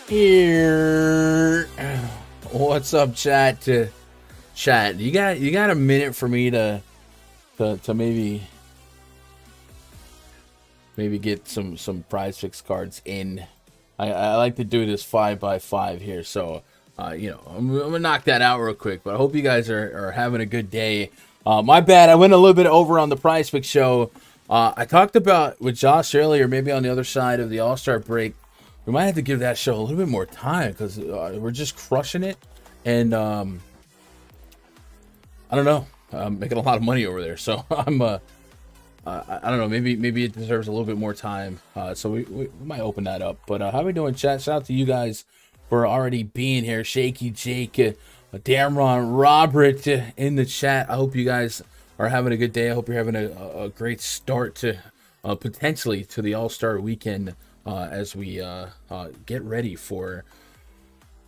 Here, what's up, chat? Chat, you got a minute for me to maybe get some PrizePicks cards in. I like to do this 5x5 here, so I'm gonna knock that out real quick. But I hope you guys are having a good day. My bad, I went a little bit over on the PrizePicks show. I talked about with Josh earlier, maybe on the other side of the All-Star break. We might have to give that show a little bit more time because we're just crushing it. And I don't know. I'm making a lot of money over there. So I don't know. Maybe it deserves a little bit more time. So we might open that up. But how we doing, chat? Shout out to you guys for already being here. Shaky Jake, Damron, Robert in the chat. I hope you guys are having a good day. I hope you're having a great start to potentially to the All-Star weekend. As we get ready for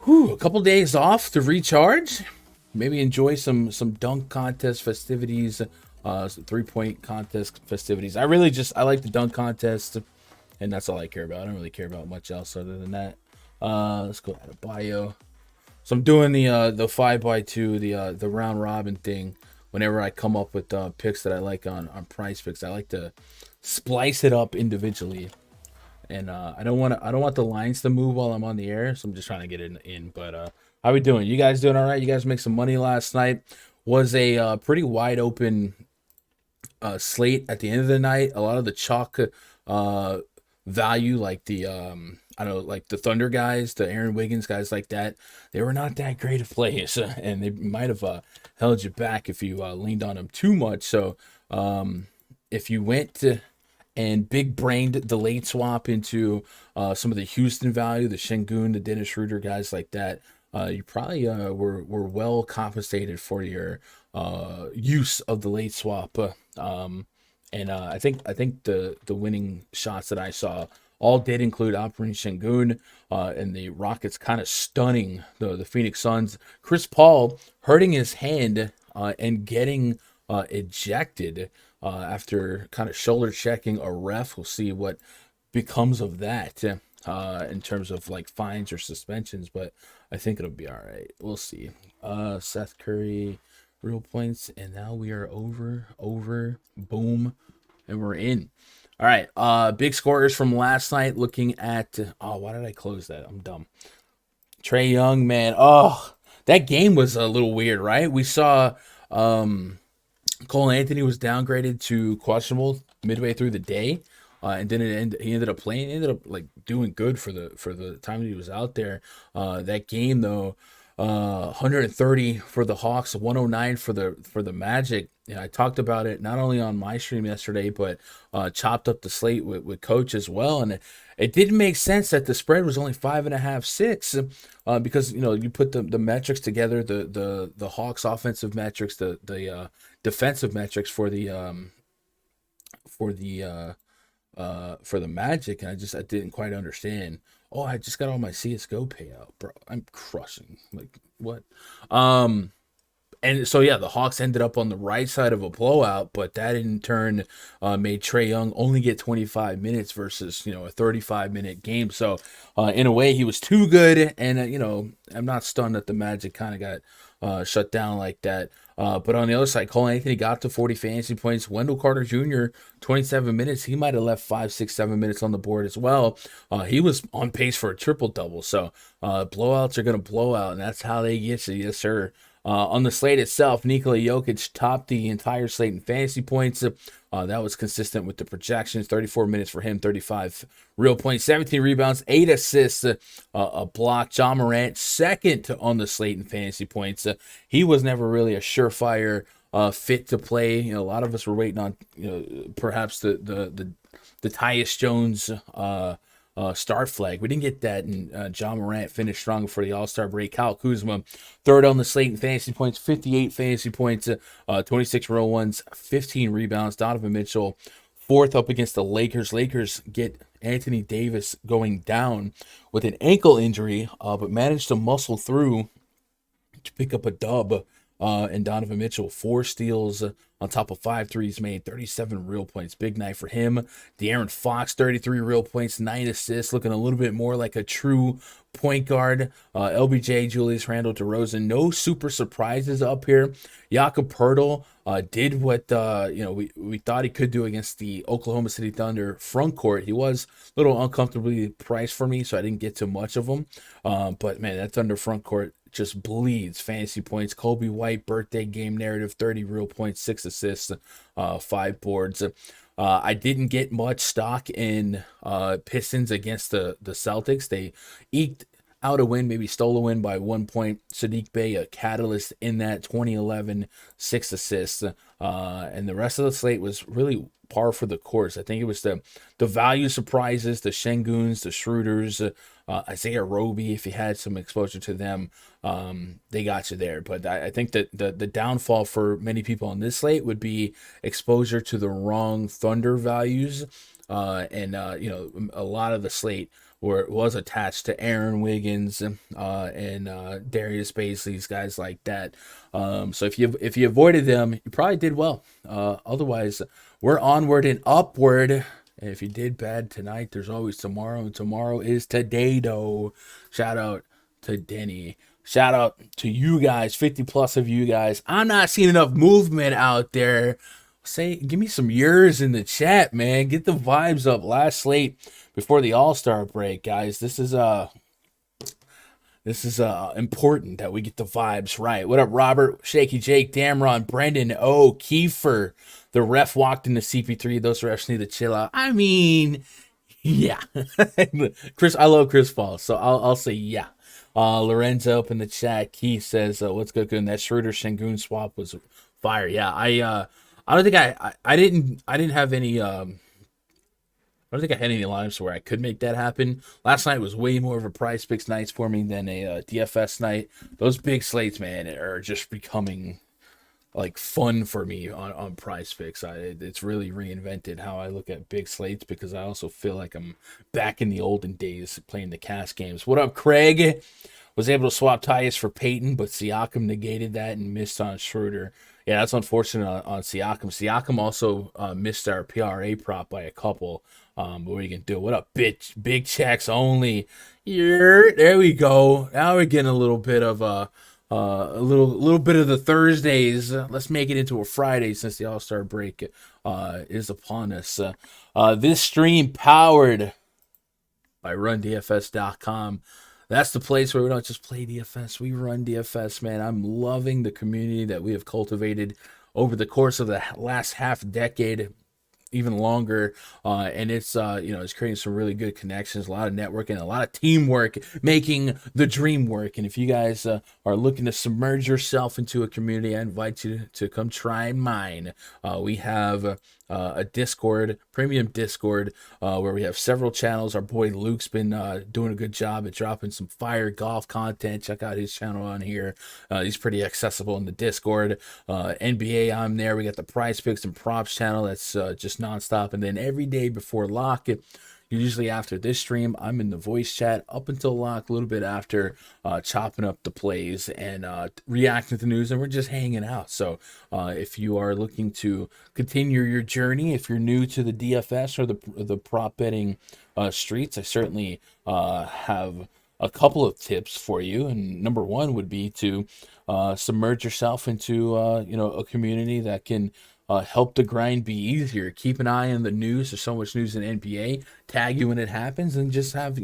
a couple days off to recharge, maybe enjoy some dunk contest festivities, 3-point contest festivities. I like the dunk contest, and that's all I care about. I don't really care about much else other than that. Let's go add a bio. So I'm doing the 5x2, the round robin thing. Whenever I come up with picks that I like on PrizePicks, I like to splice it up individually. And I don't want the lines to move while I'm on the air, so I'm just trying to get it in. But how we doing? You guys doing all right? You guys make some money last night. Was a pretty wide open slate at the end of the night. A lot of the chalk value, like the like the Thunder guys, the Aaron Wiggins guys, like that. They were not that great of plays, and they might have held you back if you leaned on them too much. So if you went to and big brained the late swap into some of the Houston value, the Şengün, the Dennis Schroeder guys like that, you probably were well compensated for your use of the late swap. And I think the winning shots that I saw all did include Operation Şengün, and the Rockets kind of stunning the Phoenix Suns. Chris Paul hurting his hand and getting ejected after kind of shoulder checking a ref. We'll see what becomes of that in terms of like fines or suspensions, but I think it'll be all right. We'll see. Seth Curry, real points, and now we are over, boom, and we're in. All right, big scorers from last night. Looking at why did I close that? I'm dumb. Trae Young, man. Oh, that game was a little weird, right? We saw Cole Anthony was downgraded to questionable midway through the day, and then he ended up playing. He ended up like doing good for the time that he was out there. That game though, 130 for the Hawks, 109 for the Magic. And I talked about it not only on my stream yesterday, but chopped up the slate with Coach as well. And it didn't make sense that the spread was only 5.5, 6, because you put the metrics together, the Hawks offensive metrics, the defensive metrics for the Magic, and I didn't quite understand. Oh, I just got all my CS:GO payout, bro. I'm crushing. Like what? And so yeah, the Hawks ended up on the right side of a blowout, but that in turn made Trae Young only get 25 minutes versus a 35-minute game. So in a way, he was too good, and I'm not stunned that the Magic kind of got shut down like that. But on the other side, Cole Anthony got to 40 fantasy points. Wendell Carter Jr., 27 minutes. He might have left 5, 6, 7 minutes on the board as well. He was on pace for a triple-double. So blowouts are going to blow out, and that's how they get you. Yes, sir. On the slate itself, Nikola Jokic topped the entire slate in fantasy points. That was consistent with the projections. 34 minutes for him, 35 real points, 17 rebounds, 8 assists, a block. Ja Morant, second on the slate in fantasy points. He was never really a surefire fit to play. A lot of us were waiting on perhaps the Tyus Jones start flag. We didn't get that, and Ja Morant finished strong for the All-Star break. Kyle Kuzma, third on the slate in fantasy points, 58 fantasy points, 26 real ones, 15 rebounds. Donovan Mitchell, fourth up against the Lakers. Lakers get Anthony Davis going down with an ankle injury, but managed to muscle through to pick up a dub. And Donovan Mitchell, 4 steals on top of 5 threes made, 37 real points. Big night for him. De'Aaron Fox, 33 real points, 9 assists, looking a little bit more like a true point guard. LBJ, Julius Randle, DeRozan, no super surprises up here. Jakob Poeltl did what we thought he could do against the Oklahoma City Thunder front court. He was a little uncomfortably priced for me, so I didn't get too much of him. But man, that Thunder front court just bleeds fantasy points. Kobe White, birthday game narrative, 30 real points, 6 assists, 5 boards. I didn't get much stock in Pistons against the Celtics. They eked out a win, maybe stole a win by 1 point. Sadiq Bey, a catalyst in that, 2011, 6 assists. And the rest of the slate was really par for the course. I think it was the value surprises, the Şengüns, the Schroeders, Isaiah Roby, if you had some exposure to them, they got you there. But I think that the downfall for many people on this slate would be exposure to the wrong Thunder values. And a lot of the slate was attached to Aaron Wiggins and Darius Baisley's, guys like that. So if you avoided them, you probably did well. Otherwise, we're onward and upward. And if you did bad tonight, there's always tomorrow. And tomorrow is today, though. Shout out to Denny. Shout out to you guys, 50 plus of you guys. I'm not seeing enough movement out there. Give me some years in the chat, man. Get the vibes up. Last slate before the All-Star break, guys. This is important that we get the vibes right. What up, Robert, Shaky Jake, Damron, Brendan, Kiefer. The ref walked into CP3. Those refs need to chill out. I mean, yeah. Chris, I love Chris Paul, so I'll say yeah. Lorenzo up in the chat. Keith says, "What's good? And that Schroeder Şengün swap was fire." Yeah, I don't think I didn't have any. I don't think I had any lineups where I could make that happen. Last night was way more of a PrizePicks night for me than a DFS night. Those big slates, man, are just becoming like fun for me on PrizePicks. It's really reinvented how I look at big slates, because I also feel like I'm back in the olden days playing the cash games. What up, Craig? Was able to swap Tyus for Peyton, but Siakam negated that and missed on Schroeder. Yeah, that's unfortunate on Siakam. Siakam also missed our PRA prop by a couple. But what are you gonna do? What up, bitch? Big checks only. Yeah, there we go. Now we're getting a little bit of a little bit of the Thursdays. Let's make it into a Friday since the All-Star break is upon us. This stream powered by RunDFS.com. That's the place where we don't just play DFS, we run DFS, man. I'm loving the community that we have cultivated over the course of the last half decade, even longer, and it's it's creating some really good connections, a lot of networking, a lot of teamwork, making the dream work. And if you guys are looking to submerge yourself into a community, I invite you to come try mine. We have a Discord, premium Discord, where we have several channels. Our boy Luke's been doing a good job at dropping some fire golf content. Check out his channel on here. He's pretty accessible in the Discord. NBA, I'm there. We got the PrizePicks and props channel that's just nonstop. And then every day before lock, usually after this stream, I'm in the voice chat up until lock, a little bit after, chopping up the plays and reacting to the news, and we're just hanging out. So if you are looking to continue your journey, if you're new to the DFS or the prop betting streets, I certainly have a couple of tips for you. And number one would be to submerge yourself into a community that can help the grind be easier. Keep an eye on the news. There's so much news in NBA. Tag you when it happens, and just have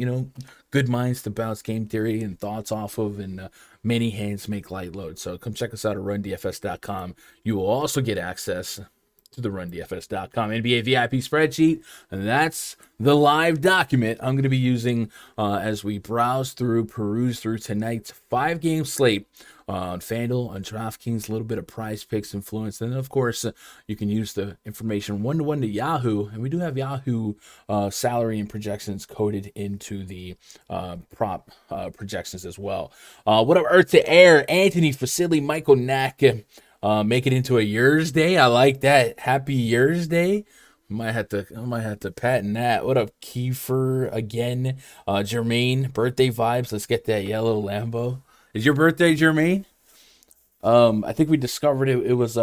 good minds to bounce game theory and thoughts off of, and many hands make light load. So come check us out at rundfs.com. You will also get access to the rundfs.com NBA VIP spreadsheet, and that's the live document I'm going to be using as we peruse through tonight's 5-game slate on Fanduel, on DraftKings, a little bit of PrizePicks influence, and then of course you can use the information one-to-one to Yahoo, and we do have Yahoo salary and projections coded into the prop projections as well. What up, Earth to Air, Anthony Facili, Michael Knack, make it into a Year's Day. I like that. Happy Year's Day. I might have to patent that. What up, Kiefer again? Jermaine, birthday vibes. Let's get that yellow Lambo. Is your birthday, Jermaine? I think we discovered it was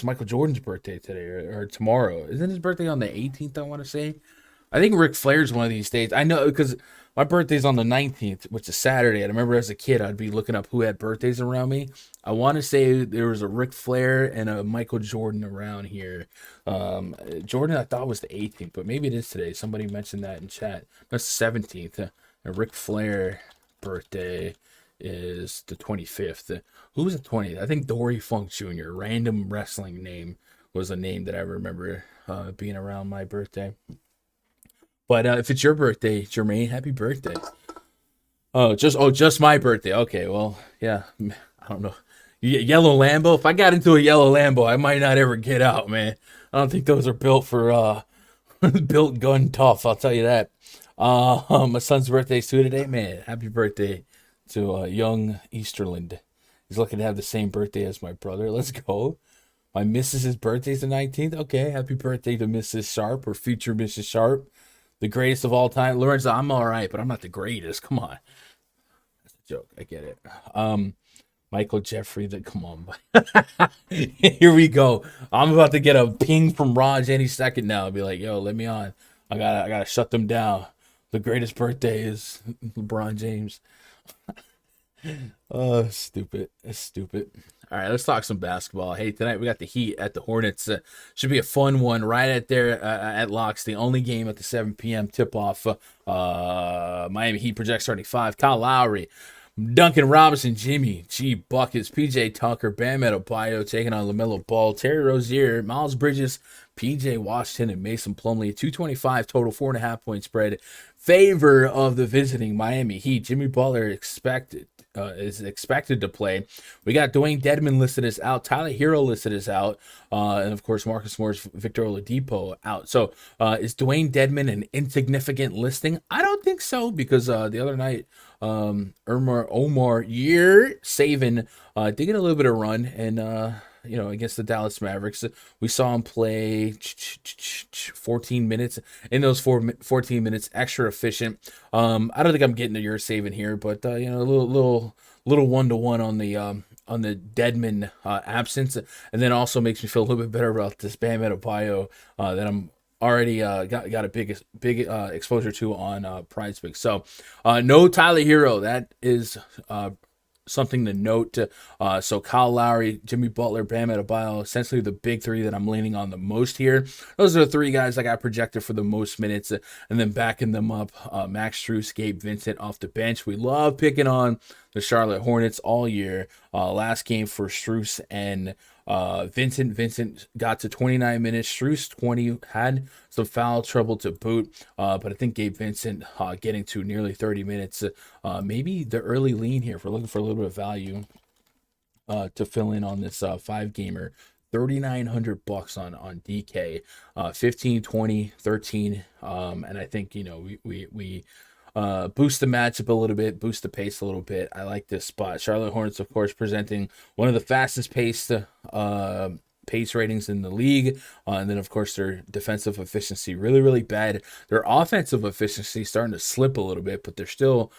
Michael Jordan's birthday today or tomorrow. Isn't his birthday on the 18th, I want to say? I think Ric Flair's one of these days. I know because my birthday's on the 19th, which is Saturday. I remember as a kid, I'd be looking up who had birthdays around me. I want to say there was a Ric Flair and a Michael Jordan around here. Jordan, I thought was the 18th, but maybe it is today. Somebody mentioned that in chat. That's the 17th. And Ric Flair birthday is the 25th. Who was the 20th? I think Dory Funk Jr., random wrestling name, was a name that I remember being around my birthday. But if it's your birthday, Jermaine, happy birthday. Just my birthday. Okay, well, yeah, I don't know. Yellow Lambo. If I got into a yellow Lambo, I might not ever get out, man. I don't think those are built for built gun tough. I'll tell you that. My son's birthday's too today, man. Happy birthday to young Easterland. He's looking to have the same birthday as my brother. Let's go. My missus's birthday's the 19th. Okay, happy birthday to Mrs. Sharp, or future Mrs. Sharp. The greatest of all time. Lorenzo, I'm all right, but I'm not the greatest. Come on. That's a joke. I get it. Michael Jeffrey, come on. Here we go. I'm about to get a ping from Raj any second now. I'll be like, yo, let me on. I gotta shut them down. The greatest birthday is LeBron James. Oh, stupid. It's stupid. All right, let's talk some basketball. Hey, tonight we got the Heat at the Hornets. Should be a fun one right at there at Locks. The only game at the 7 p.m. tip-off. Miami Heat projects starting 5. Kyle Lowry, Duncan Robinson, Jimmy G Buckets, PJ Tucker, Bam Adebayo taking on LaMelo Ball, Terry Rozier, Miles Bridges, PJ Washington, and Mason Plumlee. 225 total, 4.5 point spread. Favor of the visiting Miami Heat. Jimmy Butler is expected to play. We got Dwayne Dedmon listed as out, Tyler Hero listed as out, and of course Marcus Morris, Victor Oladipo out. So is Dwayne Dedmon an insignificant listing? I don't think so, because the other night Omar Savin did get a little bit of run, and against the Dallas Mavericks. We saw him play 14 minutes. In those 14 minutes, extra efficient. I don't think I'm getting to your saving here, but a little 1-to-1 on the Dedmon absence, and then also makes me feel a little bit better about this Bam Adebayo that I'm already got a big exposure to on PrizePicks. So no Tyler Hero. That is something to note. So Kyle Lowry, Jimmy Butler, Bam Adebayo, essentially the big three that I'm leaning on the most here. Those are the three guys I got projected for the most minutes, and then backing them up, Max Strus, Gabe Vincent off the bench. We love picking on the Charlotte Hornets all year. Last game for Strus and Vincent got to 29 minutes. Strus 20, had some foul trouble to boot, but I think Gabe Vincent getting to nearly 30 minutes. Maybe the early lean here if we're looking for a little bit of value to fill in on this 5-gamer. $3,900 on DK, 15, 20, 13, and I think we boost the matchup a little bit, boost the pace a little bit. I like this spot. Charlotte Hornets, of course, presenting one of the fastest paced pace ratings in the league. And then, of course, their defensive efficiency really, really bad. Their offensive efficiency starting to slip a little bit, but they're still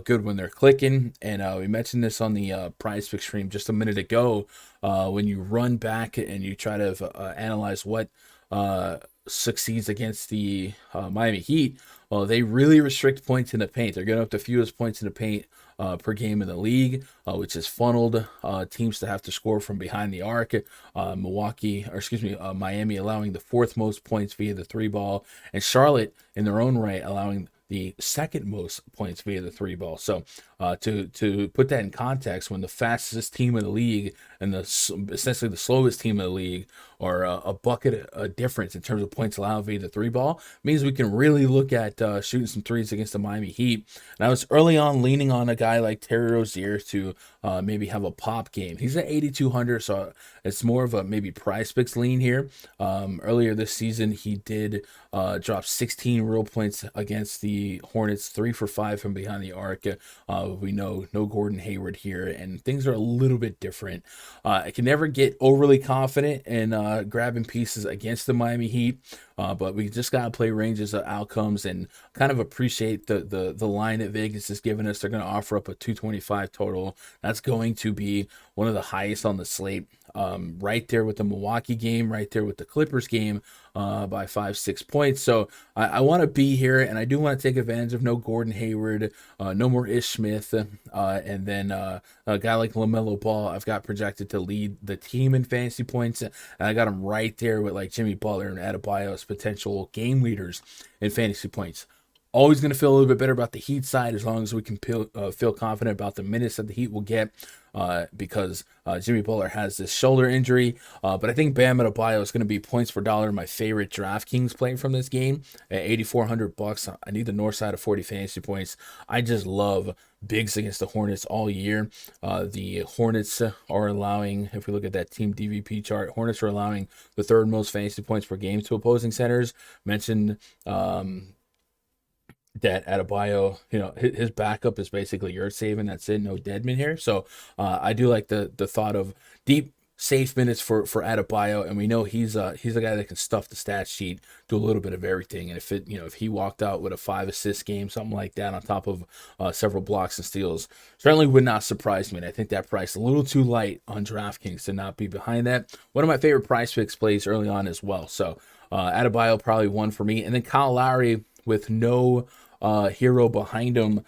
good when they're clicking. And we mentioned this on the PrizePicks stream just a minute ago. When you run back and you try to analyze what succeeds against the Miami Heat, well, they really restrict points in the paint. They're getting up to fewest points in the paint per game in the league, which has funneled teams to have to score from behind the arc. Miami allowing the fourth most points via the three ball, and Charlotte in their own right allowing the second most points via the three ball. So to put that in context, when the fastest team in the league and essentially the slowest team in the league are a bucket difference in terms of points allowed via the three ball, means we can really look at shooting some threes against the Miami Heat. And I was early on leaning on a guy like Terry Rozier to maybe have a pop game. He's at 8,200, so it's more of a maybe PrizePicks lean here. Earlier this season, he did drop 16 real points against the Hornets, 3 for 5 from behind the arc. We know no Gordon Hayward here, and things are a little bit different. I can never get overly confident in grabbing pieces against the Miami Heat, but we just got to play ranges of outcomes and kind of appreciate the line that Vegas is giving us. They're going to offer up a 225 total. That's going to be one of the highest on the slate. Right there with the Milwaukee game, right there with the Clippers game by 5-6 points. So I want to be here, and I do want to take advantage of no Gordon Hayward, no more Ish Smith, and then a guy like LaMelo Ball I've got projected to lead the team in fantasy points, and I got him right there with like Jimmy Butler and Adebayo as potential game leaders in fantasy points. Always going to feel a little bit better about the Heat side as long as we can feel confident about the minutes that the Heat will get because Jimmy Butler has this shoulder injury. But I think Bam Adebayo is going to be points per dollar my favorite DraftKings play from this game at $8,400. I need the north side of 40 fantasy points. I just love bigs against the Hornets all year. The Hornets are allowing, if we look at that team DVP chart, Hornets are allowing the third most fantasy points per game to opposing centers. Mentioned that Adebayo, his backup is basically yard saving. That's it, no Deadman here. So I do like the thought of deep, safe minutes for Adebayo, and we know he's a guy that can stuff the stat sheet, do a little bit of everything. And if he walked out with a 5-assist game, something like that, on top of several blocks and steals, certainly would not surprise me. And I think that price a little too light on DraftKings to not be behind that. One of my favorite PrizePicks plays early on as well. So Adebayo probably one for me, and then Kyle Lowry with no hero behind him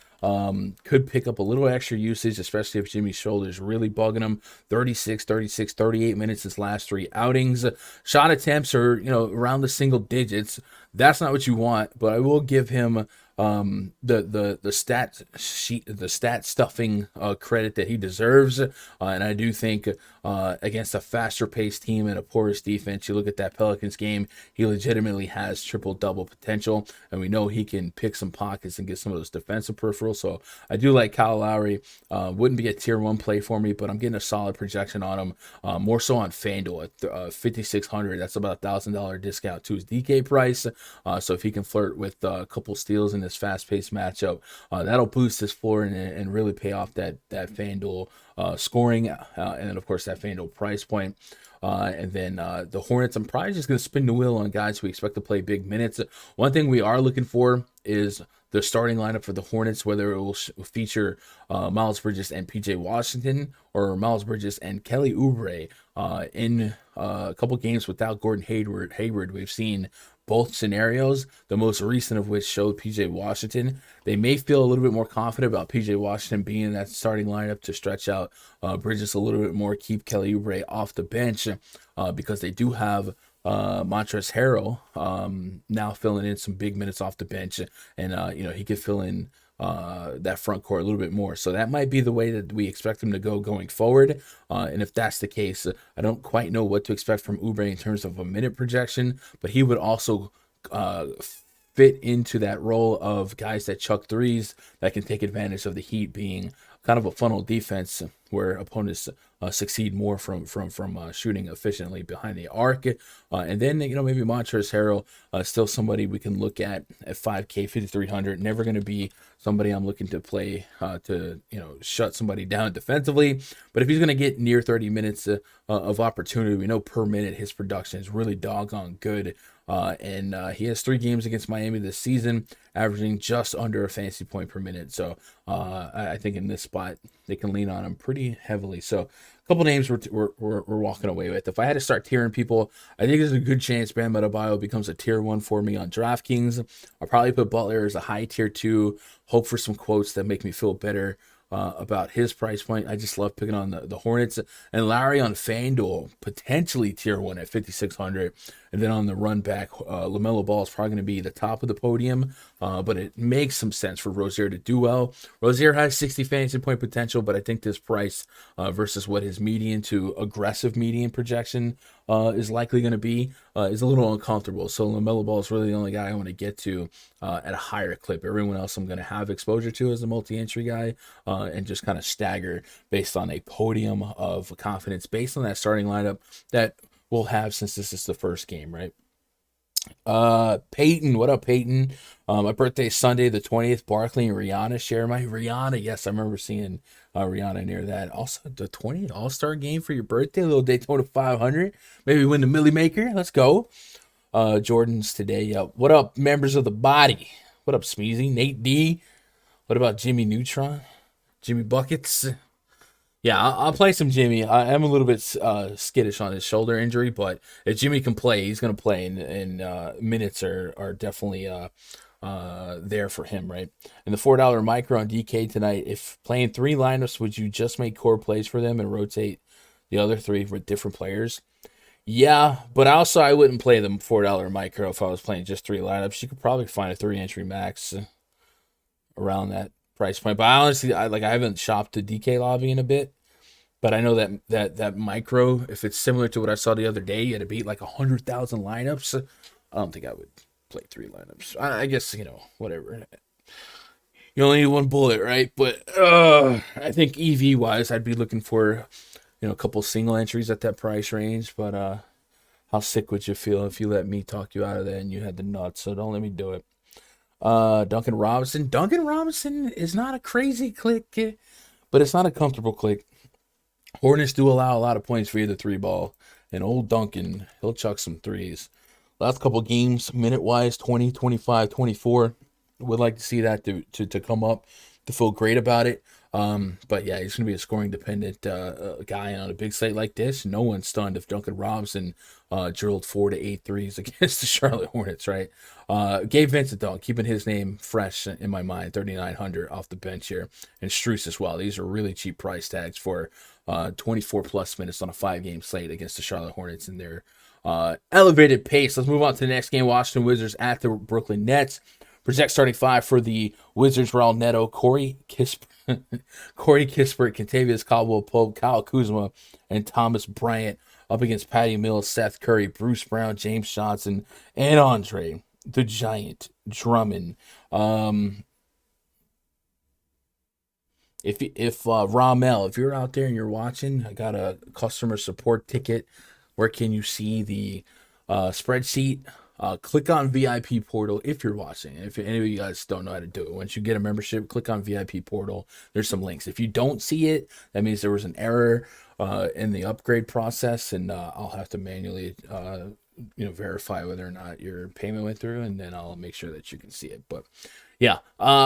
could pick up a little extra usage, especially if Jimmy's shoulder is really bugging him. 36, 38 minutes his last 3 outings. Shot attempts are, around the single digits. That's not what you want, but I will give him the stat stuffing credit that he deserves, and I do think against a faster paced team and a porous defense, you look at that Pelicans game, he legitimately has triple double potential, and we know he can pick some pockets and get some of those defensive peripherals. So I do like Kyle Lowry. Wouldn't be a tier 1 play for me, but I'm getting a solid projection on him, more so on Fanduel at 5,600. That's about $1,000 discount to his DK price. So if he can flirt with a couple steals in this fast-paced matchup, that'll boost his floor and really pay off that Fanduel scoring, and then of course that Fanduel price point. And then the Hornets, I'm probably just going to spin the wheel on guys we expect to play big minutes. One thing we are looking for is the starting lineup for the Hornets, whether it will feature Miles Bridges and PJ Washington, or Miles Bridges and Kelly Oubre. In a couple games without Gordon Hayward, we've seen both scenarios, the most recent of which showed PJ Washington. They may feel a little bit more confident about PJ Washington being in that starting lineup to stretch out Bridges a little bit more, keep Kelly Oubre off the bench, because they do have Montrezl Harrell now filling in some big minutes off the bench, and he could fill in that front court a little bit more. So that might be the way that we expect him to go going forward. And if that's the case, I don't quite know what to expect from Oubre in terms of a minute projection, but he would also fit into that role of guys that chuck threes that can take advantage of the Heat being kind of a funnel defense where opponents succeed more from shooting efficiently behind the arc. And then, maybe Montrezl Harrell, still somebody we can look at 5K, 5,300. Never going to be somebody I'm looking to play to, shut somebody down defensively. But if he's going to get near 30 minutes of opportunity, we know per minute his production is really doggone good. And he has 3 games against Miami this season, averaging just under a fantasy point per minute. So I think in this spot, they can lean on him pretty heavily. So a couple names we're walking away with. If I had to start tiering people, I think there's a good chance Bam Adebayo becomes a tier 1 for me on DraftKings. I'll probably put Butler as a high tier 2, hope for some quotes that make me feel better about his price point. I just love picking on the Hornets. And Larry on Fanduel, potentially tier 1 at 5,600. And then on the run back, LaMelo Ball is probably going to be the top of the podium, but it makes some sense for Rozier to do well. Rozier has 60 fantasy point potential, but I think this price versus what his median to aggressive median projection is likely going to be is a little uncomfortable. So LaMelo Ball is really the only guy I want to get to at a higher clip. Everyone else I'm going to have exposure to as a multi-entry guy and just kind of stagger based on a podium of confidence based on that starting lineup that we'll have since this is the first game, right? Peyton, what up, Peyton? My birthday is Sunday the 20th. Barkley and Rihanna share my Rihanna. Yes, I remember seeing Rihanna near that. Also, the 20th All-Star game for your birthday, a little Daytona 500. Maybe win the Millie Maker. Let's go. Jordan's today. What up, members of the body? What up, Smeezy? Nate D. What about Jimmy Neutron? Jimmy Buckets? Yeah, I'll play some Jimmy. I am a little bit skittish on his shoulder injury, but if Jimmy can play, he's going to play, and minutes are definitely there for him, right? And the $4 micro on DK tonight, if playing 3 lineups, would you just make core plays for them and rotate the other 3 with different players? Yeah, but also I wouldn't play the $4 micro if I was playing just 3 lineups. You could probably find a 3-entry max around that price point. But I honestly, I haven't shopped the DK lobby in a bit, but I know that micro, if it's similar to what I saw the other day, you had to beat like 100,000 lineups. I don't think I would play 3 lineups. I guess, whatever. You only need 1 bullet, right? But I think EV wise, I'd be looking for a couple single entries at that price range. But how sick would you feel if you let me talk you out of that and you had the nuts? So don't let me do it. Duncan Robinson. Duncan Robinson is not a crazy click, but it's not a comfortable click. Hornets do allow a lot of points via the 3 ball, and old Duncan, he'll chuck some threes. Last couple games, minute-wise, 20, 25, 24. Would like to see that to come up to feel great about it. But yeah, he's going to be a scoring-dependent guy on a big slate like this. No one's stunned if Duncan Robinson drilled 4 to 8 threes against the Charlotte Hornets, right? Gabe Vincent, though, keeping his name fresh in my mind, 3,900 off the bench here. And Strus as well. These are really cheap price tags for 24-plus minutes on a 5-game slate against the Charlotte Hornets in their elevated pace. Let's move on to the next game. Washington Wizards at the Brooklyn Nets. Project starting 5 for the Wizards: Raul Neto, Corey Kispert, Kentavious Caldwell-Pope, Kyle Kuzma, and Thomas Bryant up against Patty Mills, Seth Curry, Bruce Brown, James Johnson, and Andre the Giant Drummond. If Ramel, if you're out there and you're watching, I got a customer support ticket. Where can you see the spreadsheet? Click on VIP portal if you're watching. If any of you guys don't know how to do it, once you get a membership, click on VIP portal. There's some links. If you don't see it, that means there was an error in the upgrade process, and I'll have to manually verify whether or not your payment went through, and then I'll make sure that you can see it. But yeah,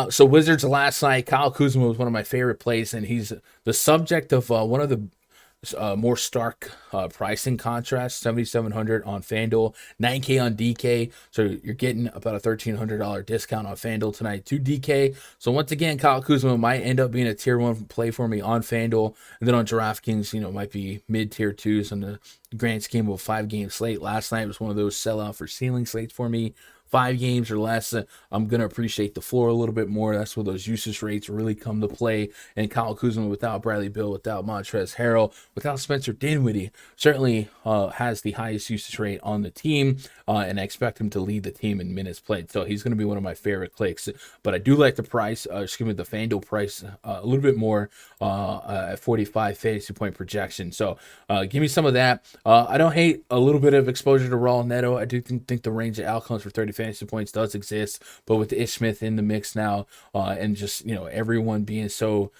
so Wizards last night, Kyle Kuzma was one of my favorite plays, and he's the subject of one of the more stark pricing contrast. 7,700 on FanDuel, 9K on DK. So you're getting about a $1,300 discount on FanDuel tonight to DK. So once again, Kyle Kuzma might end up being a tier 1 play for me on FanDuel, and then on DraftKings, it might be mid tier 2s on the grand scheme of a 5-game slate. Last night was one of those sellout for ceiling slates for me. 5 games or less, I'm going to appreciate the floor a little bit more. That's where those usage rates really come to play. And Kyle Kuzma, without Bradley Beal, without Montrezl Harrell, without Spencer Dinwiddie, certainly has the highest usage rate on the team, and I expect him to lead the team in minutes played. So he's going to be one of my favorite clicks. But I do like the price, the FanDuel price a little bit more at 45 fantasy point projection. So give me some of that. I don't hate a little bit of exposure to Raul Neto. I do think the range of outcomes for 30 fantasy points does exist, but with Ish Smith in the mix now, and just everyone being so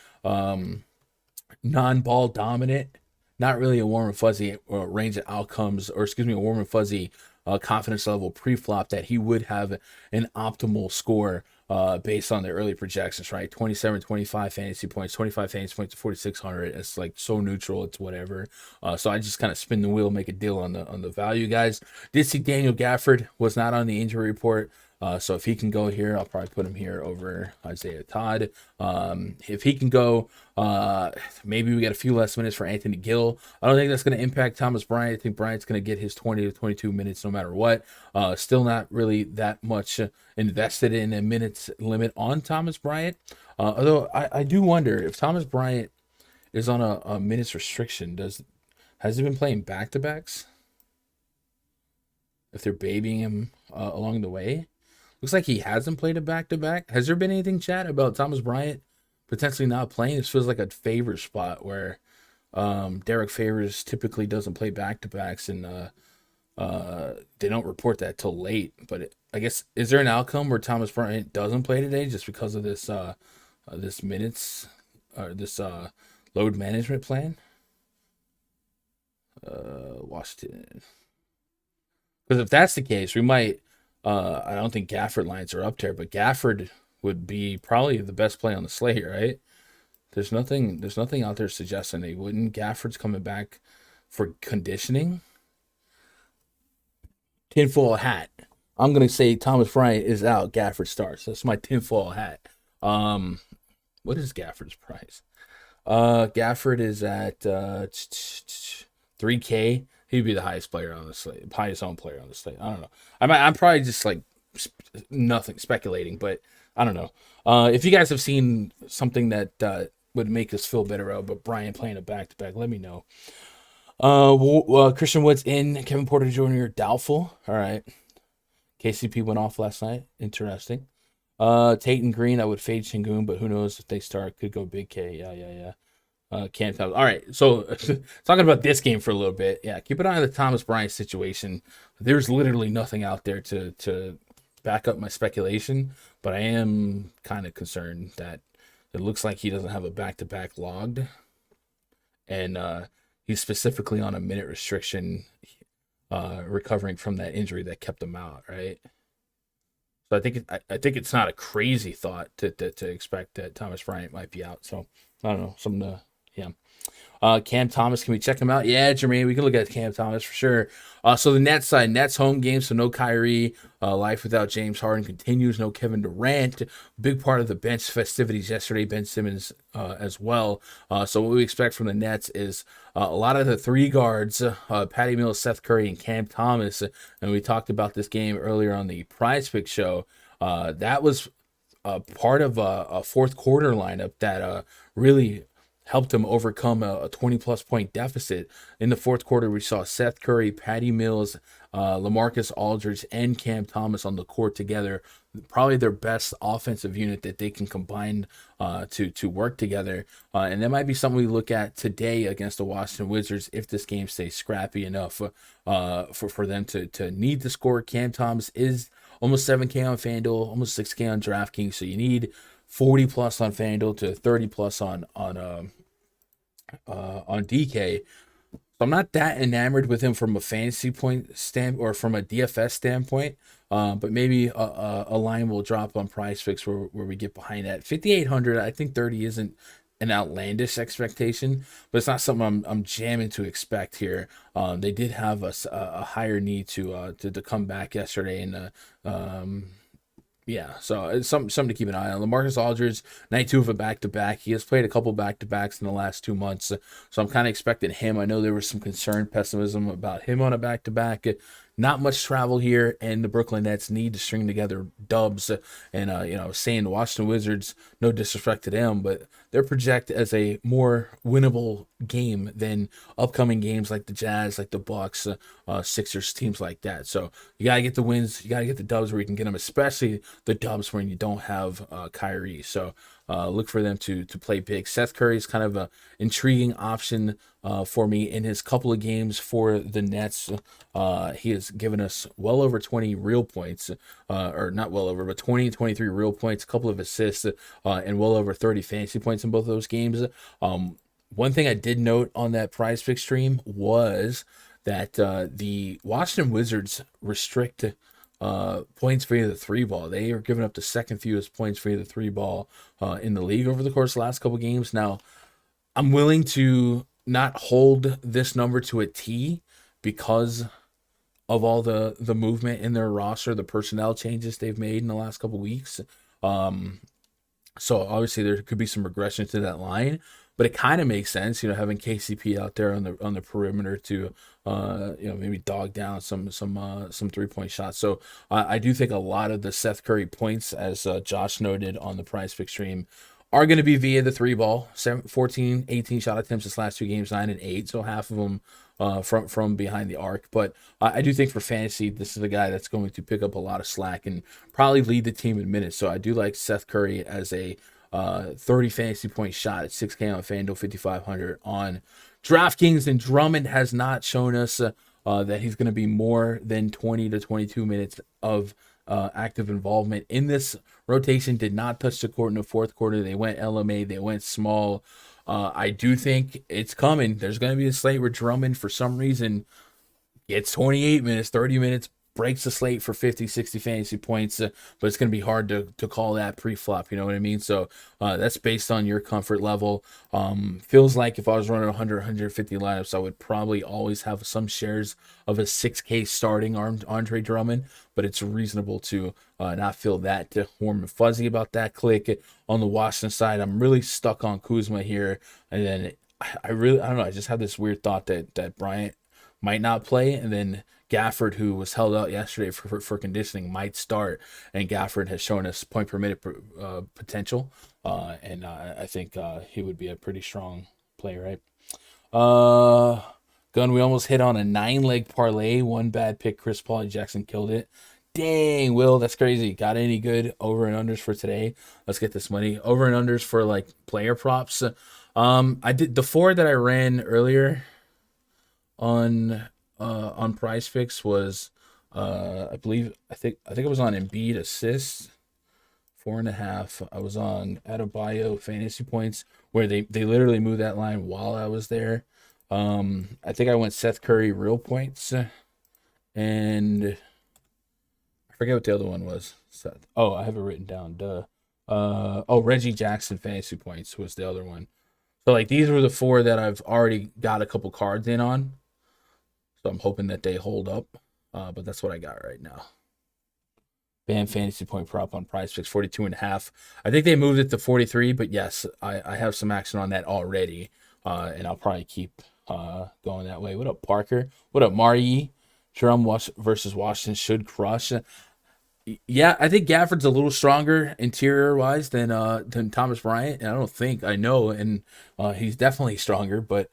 non-ball dominant, not really a warm and fuzzy range of outcomes, or a warm and fuzzy confidence level pre-flop that he would have an optimal score based on the early projections, right? 27, 25 fantasy points, 25 fantasy points to 4,600. It's like so neutral. It's whatever. So I just kind of spin the wheel, make a deal on the value guys. Did see Daniel Gafford was not on the injury report. So if he can go here, I'll probably put him here over Isaiah Todd. If he can go, maybe we get a few less minutes for Anthony Gill. I don't think that's going to impact Thomas Bryant. I think Bryant's going to get his 20 to 22 minutes no matter what. Still not really that much invested in a minutes limit on Thomas Bryant. Although I do wonder if Thomas Bryant is on a minutes restriction. Has he been playing back-to-backs? If they're babying him along the way? Looks like he hasn't played a back-to-back. Has there been anything, chat, about Thomas Bryant potentially not playing? This feels like a favor spot where Derek Favors typically doesn't play back-to-backs, and they don't report that till late. But I guess, is there an outcome where Thomas Bryant doesn't play today just because of this this minutes or this load management plan? Washington. Because if that's the case, we might. I don't think Gafford lines are up there, but Gafford would be probably the best play on the slate, right? There's nothing out there suggesting they wouldn't. Gafford's coming back for conditioning. Tinfoil hat. I'm gonna say Thomas Bryant is out. Gafford starts. That's my tinfoil hat. What is Gafford's price? Gafford is at 3K. He'd be the highest player on the slate, highest owned player on the slate. I don't know. I'm probably just like nothing speculating, but I don't know. If you guys have seen something that would make us feel better about Brian playing a back-to-back, let me know. Christian Wood's in. Kevin Porter Jr. doubtful. All right. KCP went off last night. Interesting. Tate and Green, I would fade Şengün, but who knows if they start. Could go Big K. Yeah. Can't tell. All right, so talking about this game for a little bit. Yeah, keep an eye on the Thomas Bryant situation. There's literally nothing out there to back up my speculation, but I am kind of concerned that it looks like he doesn't have a back-to-back logged, and he's specifically on a minute restriction, recovering from that injury that kept him out. Right. So I think it's not a crazy thought to expect that Thomas Bryant might be out. So I don't know, something to. Yeah. Cam Thomas, can we check him out? Yeah, Jermaine, we can look at Cam Thomas for sure. So the Nets side, Nets home game, so no Kyrie. Life without James Harden continues. No Kevin Durant. Big part of the bench festivities yesterday. Ben Simmons as well. So what we expect from the Nets is a lot of the three guards, Patty Mills, Seth Curry, and Cam Thomas. And we talked about this game earlier on the PrizePicks show. That was part of a fourth quarter lineup that really helped him overcome a 20-plus point deficit. In the fourth quarter, we saw Seth Curry, Patty Mills, LaMarcus Aldridge, and Cam Thomas on the court together. Probably their best offensive unit that they can combine to work together. And that might be something we look at today against the Washington Wizards if this game stays scrappy enough for them to need to score. Cam Thomas is almost 7K on FanDuel, almost 6K on DraftKings, so you need 40 plus on FanDuel to 30 plus on DK. So I'm not that enamored with him from a fantasy point stand or from a DFS standpoint, but maybe a line will drop on PrizePicks where we get behind that 5,800. I think 30 isn't an outlandish expectation, but it's not something I'm jamming to expect here. They did have a higher need to come back yesterday, and yeah, so it's something to keep an eye on. LaMarcus Aldridge, night 2 of a back-to-back. He has played a couple back-to-backs in the last 2 months, so I'm kind of expecting him. I know there was some concern, pessimism about him on a back-to-back. Not much travel here, and the Brooklyn Nets need to string together dubs. And I was saying the Washington Wizards, no disrespect to them, but they're projected as a more winnable game than upcoming games like the Jazz, like the Bucks, Sixers, teams like that. So you gotta get the wins, you gotta get the dubs where you can get them, especially the dubs when you don't have Kyrie. So look for them to play big. Seth Curry is kind of an intriguing option for me in his couple of games for the Nets. He has given us well over 20 real points, or not well over, but 20 and 23 real points, a couple of assists, and well over 30 fantasy points in both of those games. One thing I did note on that PrizePicks stream was that the Washington Wizards restrict points via the three ball. They are giving up the second fewest points via the three ball in the league over the course of the last couple games. Now, I'm willing to not hold this number to a T because of all the movement in their roster, the personnel changes they've made in the last couple weeks. So obviously there could be some regression to that line, but it kind of makes sense, having KCP out there on the perimeter to, maybe dog down some 3-point shots. So I do think a lot of the Seth Curry points, as Josh noted on the PrizePicks stream, are going to be via the three ball. 14, 18 shot attempts this last 2 games, 9 and 8. So half of them from behind the arc. But I do think for fantasy, this is a guy that's going to pick up a lot of slack and probably lead the team in minutes. So I do like Seth Curry as a 30 fantasy point shot at 6K on Fanduel, 5,500 on DraftKings. And Drummond has not shown us that he's going to be more than 20 to 22 minutes of active involvement in this rotation. Did not touch the court in the fourth quarter. They went LMA. They went small. I do think it's coming. There's going to be a slate where Drummond, for some reason, gets 28 minutes, 30 minutes, breaks the slate for 50, 60 fantasy points, but it's going to be hard to call that pre-flop, you know what I mean? So that's based on your comfort level. Feels like if I was running 100, 150 lineups, I would probably always have some shares of a 6K starting Andre Drummond, but it's reasonable to not feel that warm and fuzzy about that click. On the Washington side, I'm really stuck on Kuzma here, and then I don't know, I just have this weird thought that Bryant might not play, and then Gafford, who was held out yesterday for conditioning, might start, and Gafford has shown us point per minute potential, and I think he would be a pretty strong play, right? Gun, we almost hit on a 9-leg parlay. One bad pick, Chris Paul Jackson killed it. Dang, Will, that's crazy. Got any good over and unders for today? Let's get this money. Over and unders for like player props. I did the 4 that I ran earlier on PrizePicks was I think it was on Embiid assists 4.5. I was on Adebayo fantasy points, where they literally moved that line while I was there. I think I went Seth Curry real points, and I forget what the other one was. Seth. Oh, I have it written down. Duh. Reggie Jackson fantasy points was the other one. So like these were the 4 that I've already got a couple cards in on. So I'm hoping that they hold up. But that's what I got right now. Bam fantasy point prop on PrizePicks, 42.5. I think they moved it to 43, but yes, I have some action on that already. And I'll probably keep going that way. What up, Parker? What up, Mari? Drum versus Washington should crush. Yeah, I think Gafford's a little stronger interior-wise than Thomas Bryant. And I know, and he's definitely stronger. But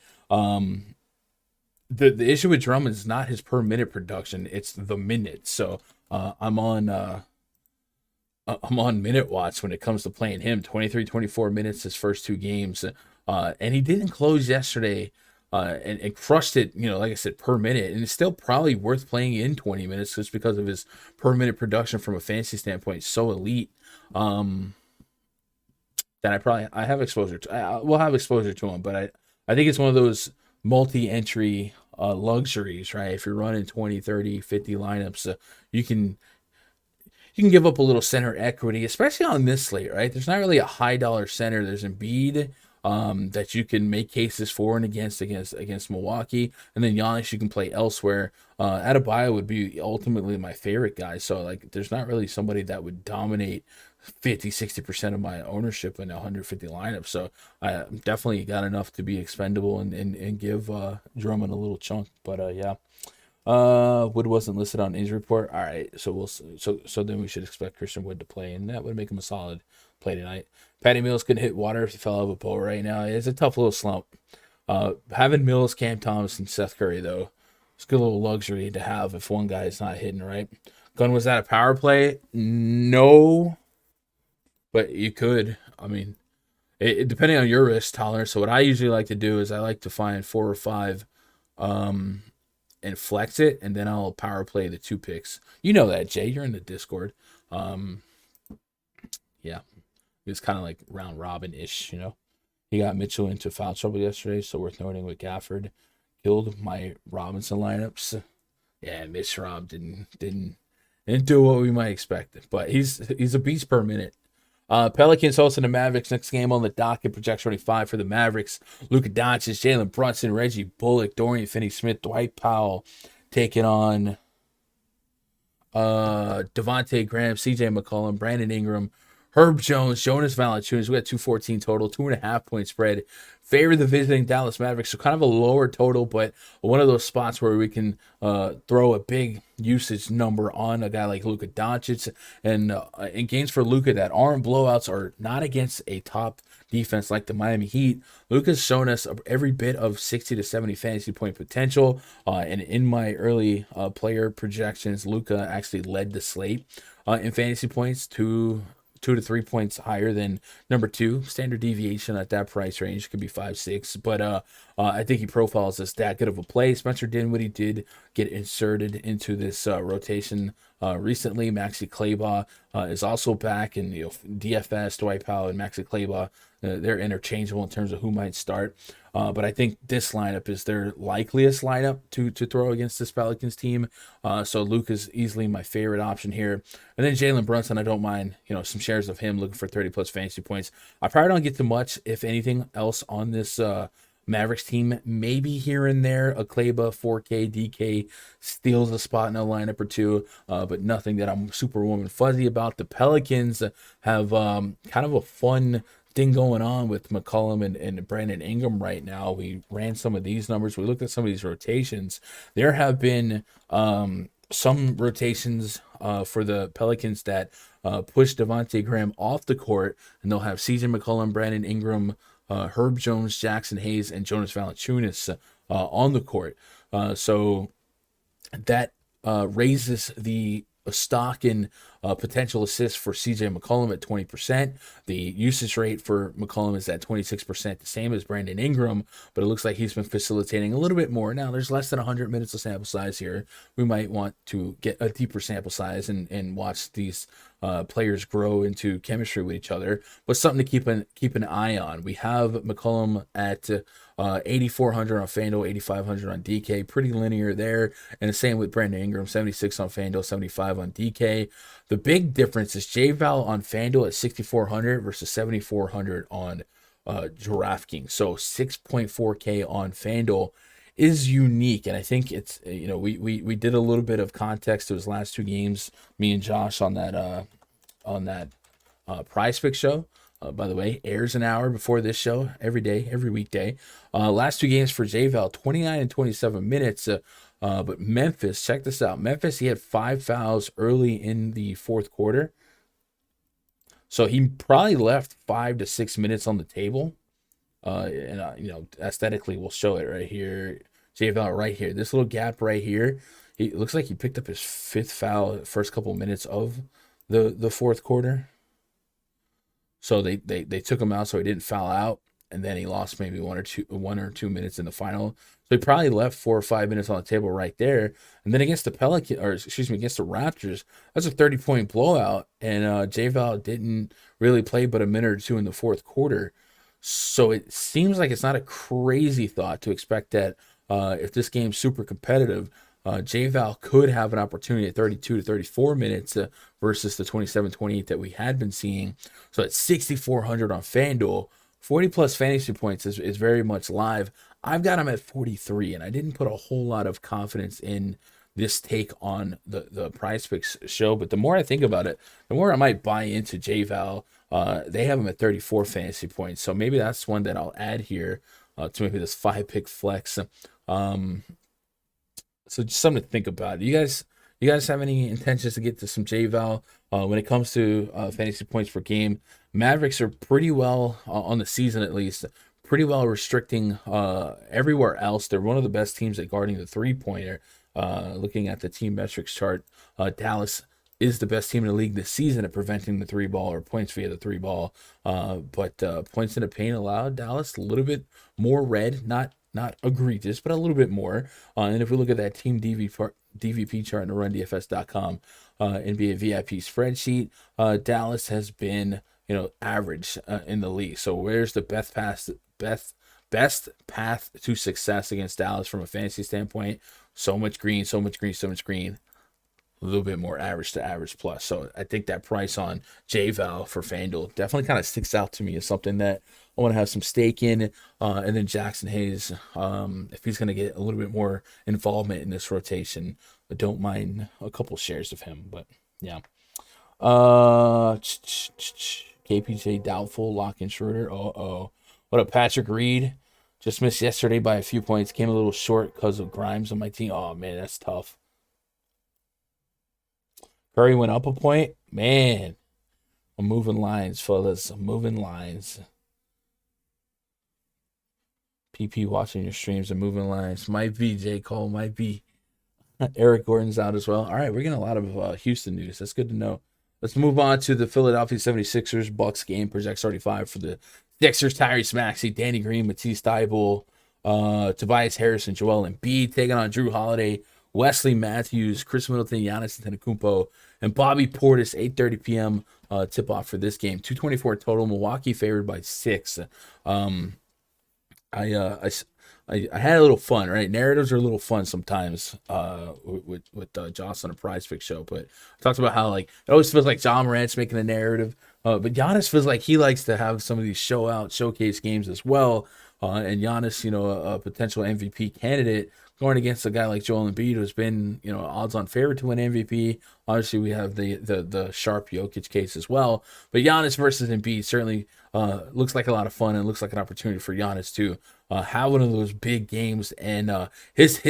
the issue with Drummond is not his per minute production; it's the minutes. So I'm on minute watch when it comes to playing him. 23, 24 minutes his first 2 games, and he didn't close yesterday. And crushed it, like I said, per minute. And it's still probably worth playing in 20 minutes just because of his per minute production from a fantasy standpoint. So elite that I have exposure to. We'll have exposure to him, but I think it's one of those multi-entry luxuries, right? If you're running 20, 30, 50 lineups, you can give up a little center equity, especially on this slate, right? There's not really a high dollar center. There's Embiid, that you can make cases for and against Milwaukee, and then Giannis you can play elsewhere. Adebayo would be ultimately my favorite guy, so like there's not really somebody that would dominate 50-60% of my ownership in 150 lineups, so I definitely got enough to be expendable and give Drummond a little chunk. But yeah. Wood wasn't listed on injury report. All right, so then we should expect Christian Wood to play, and that would make him a solid play tonight. Patty Mills couldn't hit water if he fell out of a boat right now. It's a tough little slump. Having Mills, Cam Thomas, and Seth Curry though, it's a good little luxury to have if one guy is not hitting right. Gun, was that a power play? No, but you could. I mean, it depending on your risk tolerance. So what I usually like to do is I like to find 4 or 5. And flex it, and then I'll power play the 2 picks. You know that, Jay. You're in the Discord. Yeah. It was kind of like round robin-ish, He got Mitchell into foul trouble yesterday, so worth noting with Gafford. killed my Robinson lineups. Yeah, Mitch Rob didn't do what we might expect, but he's a beast per minute. Pelicans hosting the Mavericks. Next game on the docket. Projection 25 for the Mavericks. Luka Doncic, Jalen Brunson, Reggie Bullock, Dorian Finney-Smith, Dwight Powell taking on Devontae Graham, CJ McCollum, Brandon Ingram, Herb Jones, Jonas Valanciunas. We got 214 total, 2.5 point spread. Favor the visiting Dallas Mavericks, so kind of a lower total, but one of those spots where we can throw a big usage number on a guy like Luka Doncic. And in games for Luka that aren't blowouts or not against a top defense like the Miami Heat, Luka's shown us every bit of 60 to 70 fantasy point potential. And in my early player projections, Luka actually led the slate in fantasy points, 2 to 3 points higher than number 2. Standard deviation at that price range could be 5-6, but I think he profiles as that good of a play. Spencer Dinwiddie did get inserted into this rotation recently. Maxi Kleber is also back, and DFS, Dwight Powell, and Maxi Kleber, they're interchangeable in terms of who might start. But I think this lineup is their likeliest lineup to throw against this Pelicans team. So Luke is easily my favorite option here. And then Jalen Brunson, I don't mind, some shares of him looking for 30 plus fantasy points. I probably don't get too much, if anything else, on this Mavericks team. Maybe here and there a Kleber 4K DK steals a spot in a lineup or two, but nothing that I'm super warm and fuzzy about. The Pelicans have kind of a fun thing going on with McCollum and Brandon Ingram right now. We ran some of these numbers. We looked at some of these rotations. There have been some rotations for the Pelicans that push Devontae Graham off the court, and they'll have CJ McCollum, Brandon Ingram, Herb Jones, Jackson Hayes, and Jonas Valanciunas on the court. So that raises the stock in potential assists for CJ McCollum at 20%. The usage rate for McCollum is at 26%, the same as Brandon Ingram, but it looks like he's been facilitating a little bit more. Now, there's less than 100 minutes of sample size here. We might want to get a deeper sample size and watch these players grow into chemistry with each other, but something to keep an eye on. We have McCollum at 8,400 on Fanduel, 8,500 on DK, pretty linear there, and the same with Brandon Ingram, 76 on Fanduel, 75 on DK. The big difference is J-Val on Fanduel at 6,400 versus 7,400 on DraftKings. So 6.4K on Fanduel is unique, and I think it's we did a little bit of context to his last 2 games, me and Josh, on that PrizePicks show. By the way, airs an hour before this show every day, every weekday. Last 2 games for J-Val, 29 and 27 minutes. But Memphis, check this out. Memphis, he had 5 fouls early in the fourth quarter. So he probably left 5 to 6 minutes on the table. Aesthetically, we'll show it right here. J-Val right here. This little gap right here. It looks like he picked up his 5th foul first couple minutes of the fourth quarter. So they took him out so he didn't foul out, and then he lost maybe 1 or 2 minutes in the final. So he probably left 4 or 5 minutes on the table right there. And then against the against the Raptors, that's a 30-point blowout, and J-Val didn't really play but a minute or 2 in the fourth quarter. So it seems like it's not a crazy thought to expect that if this game's super competitive, J-Val could have an opportunity at 32 to 34 minutes versus the 27-28 that we had been seeing. So at 6,400 on FanDuel, 40 plus fantasy points is very much live. I've got him at 43, and I didn't put a whole lot of confidence in this take on the PrizePicks show. But the more I think about it, the more I might buy into J-Val. They have him at 34 fantasy points. So maybe that's one that I'll add here to maybe this 5-pick flex. So just something to think about. You guys have any intentions to get to some J-Val when it comes to fantasy points per game? Mavericks are pretty well, on the season at least, pretty well restricting everywhere else. They're one of the best teams at guarding the three-pointer. Looking at the team metrics chart, Dallas is the best team in the league this season at preventing the 3-ball or points via the 3-ball. But points in the paint allowed, Dallas a little bit more red, not egregious, but a little bit more. And if we look at that team DVP chart in the RunDFS.com NBA VIP spreadsheet, Dallas has been average in the league. So where's the best best path to success against Dallas from a fantasy standpoint. So much green, so much green, so much green. A little bit more average to average plus. So I think that price on J-Val for Fanduel definitely kind of sticks out to me as something that I want to have some stake in. And then Jackson Hayes, if he's going to get a little bit more involvement in this rotation, I don't mind a couple shares of him. But yeah. KPJ doubtful, Lock-in Schroeder. What up, Patrick Reed? Just missed yesterday by a few points. Came a little short because of Grimes on my team. Oh, man, that's tough. Curry went up a point. Man, I'm moving lines, fellas. I'm moving lines. PP watching your streams and moving lines. Might be J. Cole. Might be Eric Gordon's out as well. All right, we're getting a lot of Houston news. That's good to know. Let's move on to the Philadelphia 76ers Bucks game. Projects 35 for the Sixers. Tyrese Maxey, Danny Green, Matisse Thybulle, Tobias Harris, and Joel Embiid taking on Drew Holiday, Wesley Matthews, Chris Middleton, Giannis Antetokounmpo, and Bobby Portis. 8:30 p.m. Tip-off for this game. 224 total. Milwaukee favored by 6. I had a little fun, right? Narratives are a little fun sometimes with Joss on a PrizePicks show, but I talked about how like it always feels like John Morant's making a narrative, but Giannis feels like he likes to have some of these showcase games as well. And Giannis, a potential MVP candidate going against a guy like Joel Embiid, who's been, odds-on favorite to win MVP. Obviously, we have the sharp Jokic case as well. But Giannis versus Embiid certainly looks like a lot of fun and looks like an opportunity for Giannis to have one of those big games. And his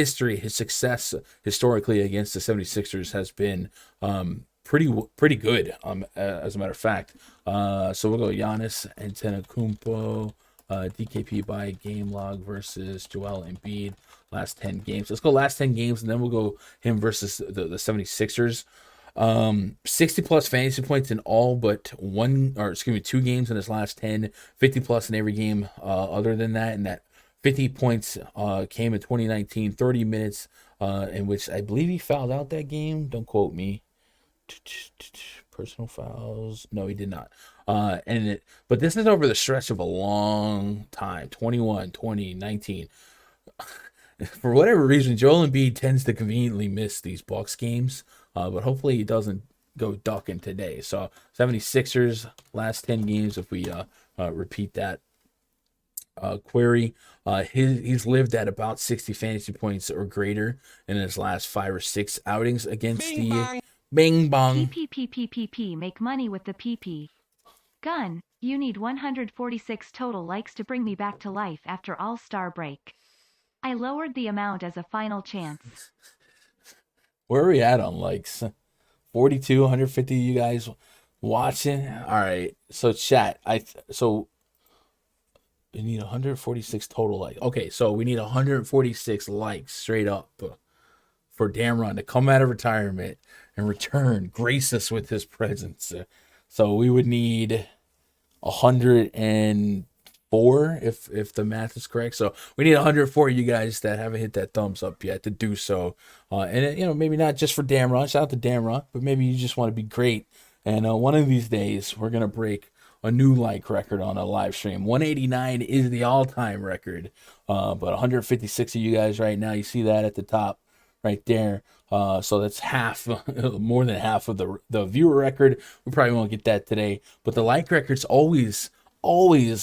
success historically against the 76ers has been pretty good, as a matter of fact. So we'll go Giannis Antetokounmpo, DKP by game log versus Joel Embiid. Last 10 games. Let's go last 10 games, and then we'll go him versus the 76ers. 60 plus fantasy points in all but 2 games in his last 10. 50 plus in every game other than that. And that 50 points came in 2019. 30 minutes in which I believe he fouled out that game. Don't quote me. Personal fouls. No, he did not. But this is over the stretch of a long time. 21, 20, 19. For whatever reason, Joel Embiid tends to conveniently miss these Bucks games, but hopefully he doesn't go ducking today. So 76ers, last 10 games, if we repeat that query, he's lived at about 60 fantasy points or greater in his last 5 or 6 outings against Bing Bong. PPPPP, make money with the PP. Gun, you need 146 total likes to bring me back to life after All-Star break. I lowered the amount as a final chance. Where are we at on likes? 42, 150 you guys watching? All right. So chat, so we need 146 total likes. Okay, so we need 146 likes straight up for Damron to come out of retirement and return, grace us with his presence. So we would need 104 if the math is correct. So we need 104 of you guys that haven't hit that thumbs up yet to do so. And maybe not just for Damron, shout out to Damron, but maybe you just want to be great. And one of these days we're gonna break a new like record on a live stream. 189 is the all-time record, but 156 of you guys right now. You see that at the top right there. So that's half, more than half of the viewer record. We probably won't get that today, but the like record's always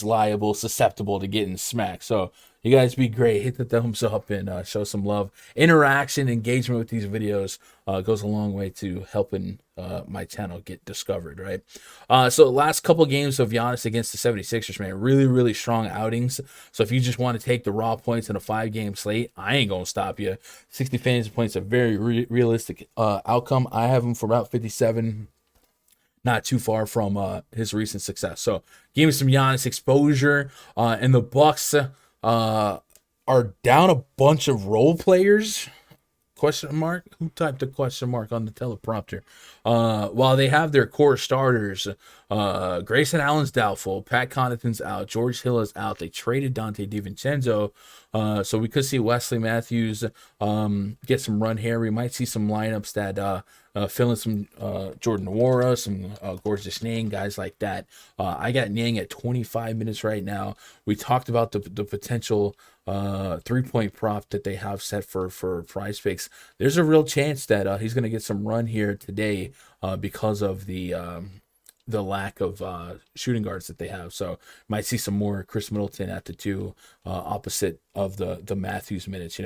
liable, susceptible to getting smacked. So you guys be great. Hit the thumbs up and show some love. Interaction, engagement with these videos goes a long way to helping my channel get discovered, right? So last couple games of Giannis against the 76ers, man, really strong outings. So if you just want to take the raw points in a 5-game slate, I ain't going to stop you. 60 fantasy points, a very realistic outcome. I have him for about 57. Not too far from his recent success. So give me some Giannis exposure. And the Bucks are down a bunch of role players. Question mark? Who typed a question mark on the teleprompter? While they have their core starters, Grayson Allen's doubtful. Pat Connaughton's out. George Hill is out. They traded Dante DiVincenzo. So we could see Wesley Matthews get some run here. We might see some lineups that fill in some Jordan Nwora, some Gorgeous Niang, guys like that. I got Niang at 25 minutes right now. We talked about the potential 3-point prop that they have set for PrizePicks. There's a real chance that he's going to get some run here today because of the lack of shooting guards that they have. So might see some more Chris Middleton at the 2, opposite of the Matthews minutes,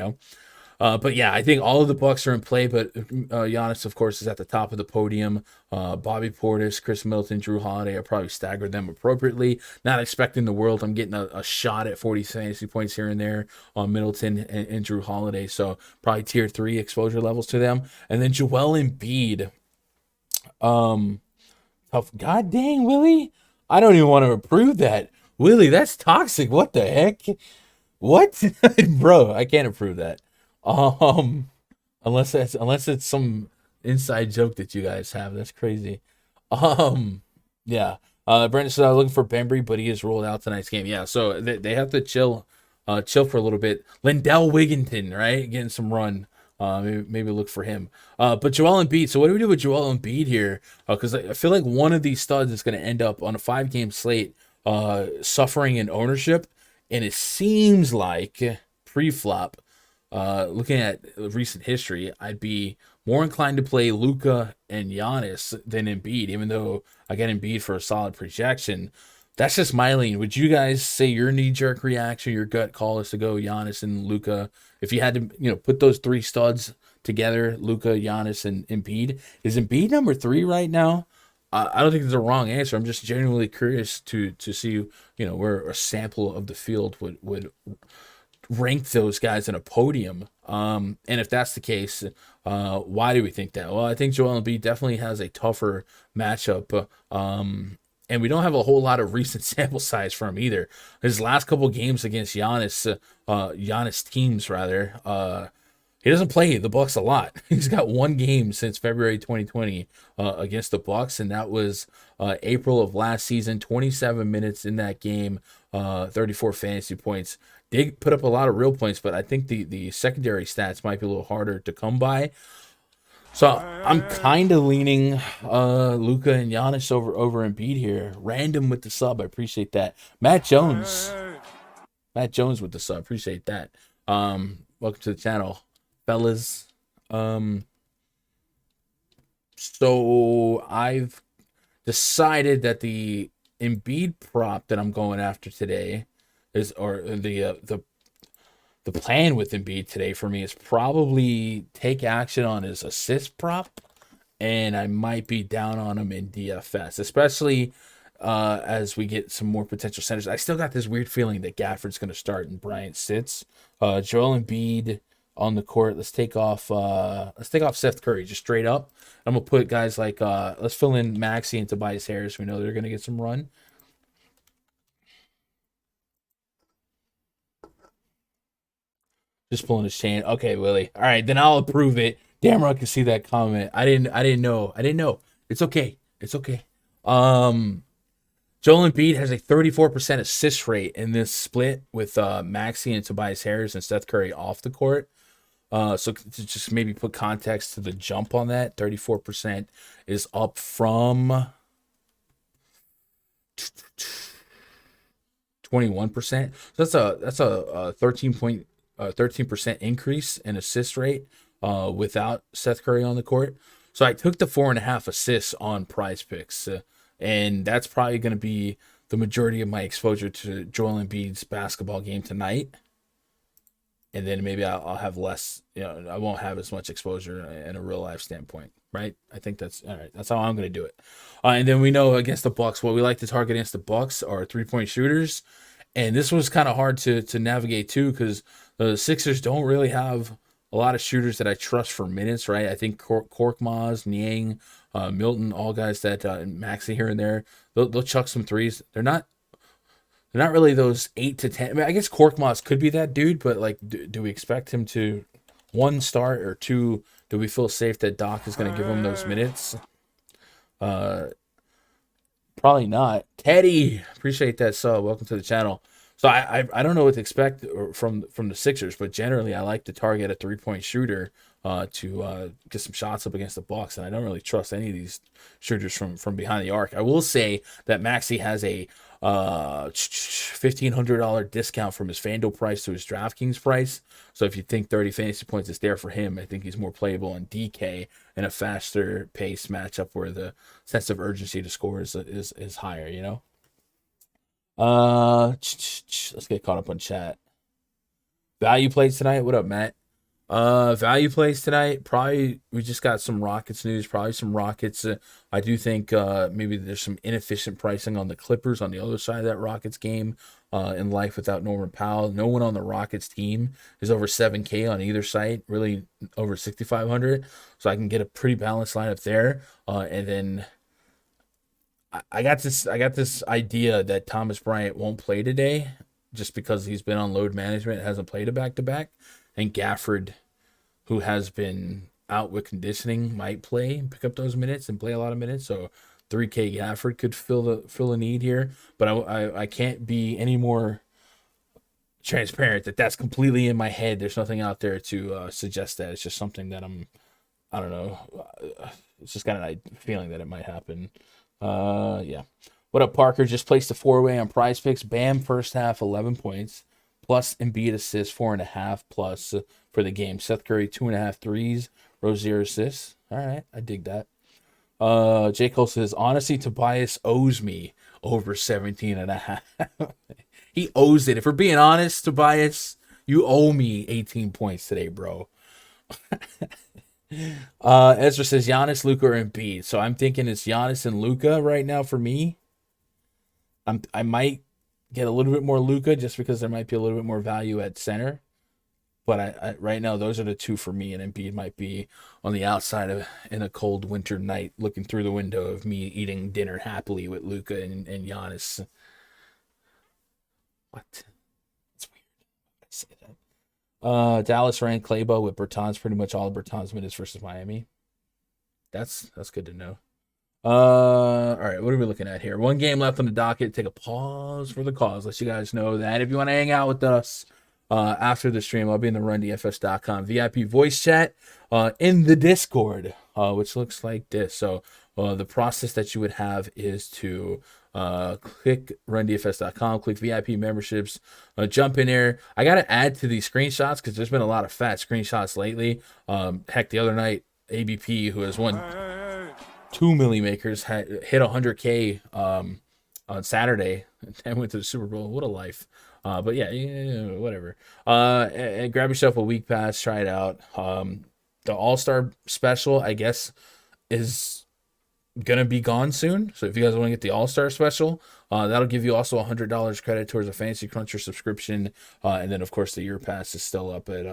But yeah, I think all of the Bucks are in play, but Giannis, of course, is at the top of the podium. Bobby Portis, Chris Middleton, Drew Holiday, I probably staggered them appropriately. Not expecting the world. I'm getting a shot at 40 fantasy points here and there on Middleton and Drew Holiday. So probably tier 3 exposure levels to them. And then Joel Embiid. God dang, Willie. I don't even want to approve that. Willie, that's toxic. What the heck? What? Bro, I can't approve that. Unless it's some inside joke that you guys have. That's crazy. Yeah. Brandon said I was looking for Bembry, but he is ruled out tonight's game. Yeah, so they have to chill for a little bit. Lindell Wigginton, right? Getting some run. Maybe look for him. But Joel Embiid. So what do we do with Joel Embiid here? Because I feel like one of these studs is going to end up on a 5-game slate, suffering in ownership. And it seems like pre-flop, looking at recent history, I'd be more inclined to play Luka and Giannis than Embiid, even though I get Embiid for a solid projection. That's just my lean. Would you guys say your knee-jerk reaction, your gut call is to go Giannis and Luka? If you had to, put those 3 studs together, Luka, Giannis, and Embiid, is Embiid number 3 right now? I don't think there's a wrong answer. I'm just genuinely curious to see, where a sample of the field would rank those guys in a podium. And if that's the case, why do we think that? Well, I think Joel Embiid definitely has a tougher matchup. And we don't have a whole lot of recent sample size from him either. His last couple games against Giannis teams, he doesn't play the Bucks a lot. He's got 1 game since February 2020 against the Bucks, and that was April of last season. 27 minutes in that game, 34 fantasy points. Did put up a lot of real points, but I think the secondary stats might be a little harder to come by. So I'm kind of leaning Luka and Giannis over Embiid here. Random with the sub, I appreciate that. Matt Jones with the sub, appreciate that. Welcome to the channel, fellas. So I've decided that the Embiid prop that I'm going after today is, or the plan with Embiid today for me is probably take action on his assist prop, and I might be down on him in DFS, especially as we get some more potential centers. I still got this weird feeling that Gafford's going to start and Bryant sits. Joel Embiid on the court. Let's take off Seth Curry just straight up. I'm gonna put guys like let's fill in Maxey and Tobias Harris. We know they're going to get some run. Just pulling his chain. Okay, Willie. All right, then I'll approve it. Damn, I can see that comment. I didn't know. It's okay. Joel Embiid has a 34% assist rate in this split with Maxey and Tobias Harris and Seth Curry off the court. So to just maybe put context to the jump on that, 34% is up from 21%. So that's a 13% increase in assist rate without Seth Curry on the court. So I took the 4.5 assists on PrizePicks, and that's probably going to be the majority of my exposure to Joel Embiid's basketball game tonight. And then maybe I'll have less, I won't have as much exposure in a real life standpoint, right? I think that's all right. That's how I'm going to do it. And then we know against the Bucks, what we like to target against the Bucks are 3-point shooters. And this was kind of hard to navigate too, because the Sixers don't really have a lot of shooters that I trust for minutes, right? I think Korkmaz, Niang, Milton, all guys that Maxey here and there, they'll chuck some threes. They're not really those 8 to 10. I mean, I guess Korkmaz could be that dude, but like, do we expect him to 1 start or 2? Do we feel safe that Doc is going to give him those minutes? Probably not. Teddy, appreciate that sub. Welcome to the channel. So I don't know what to expect from the Sixers, but generally I like to target a 3-point shooter to get some shots up against the Bucks, and I don't really trust any of these shooters from behind the arc. I will say that Maxey has a $1,500 discount from his Fanduel price to his DraftKings price. So if you think 30 fantasy points is there for him, I think he's more playable in DK in a faster pace matchup where the sense of urgency to score is higher. You know. Let's get caught up on chat. Value plays tonight. What up, Matt? Value plays tonight. Probably we just got some Rockets news. Probably some Rockets. I do think maybe there's some inefficient pricing on the Clippers on the other side of that Rockets game. In life without Norman Powell, no one on the Rockets team is over 7K on either site. Really over 6,500. So I can get a pretty balanced lineup there. And then I got this idea that Thomas Bryant won't play today just because he's been on load management, hasn't played a back-to-back, and Gafford, who has been out with conditioning, might pick up those minutes and play a lot of minutes. So 3K Gafford could fill the need here, but I can't be any more transparent that that's completely in my head. There's nothing out there to suggest that. It's just something that I don't know. It's just got a feeling that it might happen. Yeah. What up, Parker? Just placed a 4-way on PrizePicks. Bam, first half, 11 points. Plus Embiid assists, 4.5 plus for the game. Seth Curry, 2.5 threes. Rozier assists. All right, I dig that. J. Cole says, honestly, Tobias owes me over 17.5. He owes it. If we're being honest, Tobias, you owe me 18 points today, bro. Ezra says Giannis, Luka, or Embiid. So I'm thinking it's Giannis and Luka right now for me. I might get a little bit more Luka just because there might be a little bit more value at center. But I right now those are the two for me, and Embiid might be on the outside in a cold winter night, looking through the window of me eating dinner happily with Luka and Giannis. What? That's weird. I say that. Dallas ran Clabo with Bertans, pretty much all of Bertans minutes versus Miami. That's good to know. All right, what are we looking at here? One game left on the docket. Take a pause for the cause. Let you guys know that if you want to hang out with us after the stream, I'll be in the rundfs.com VIP voice chat in the Discord, which looks like this. So the process that you would have is to click rundfs.com, click VIP memberships, jump in there. I got to add to these screenshots because there's been a lot of fat screenshots lately. Heck, the other night, ABP, who has won 2 milli makers, hit 100K on Saturday and went to the Super Bowl. What a life. But yeah, whatever. And grab yourself a week pass, try it out. The All-Star special, I guess, is gonna be gone soon. So if you guys want to get the All-Star special, that'll give you also $100 credit towards a Fantasy Cruncher subscription. And then of course the year pass is still up at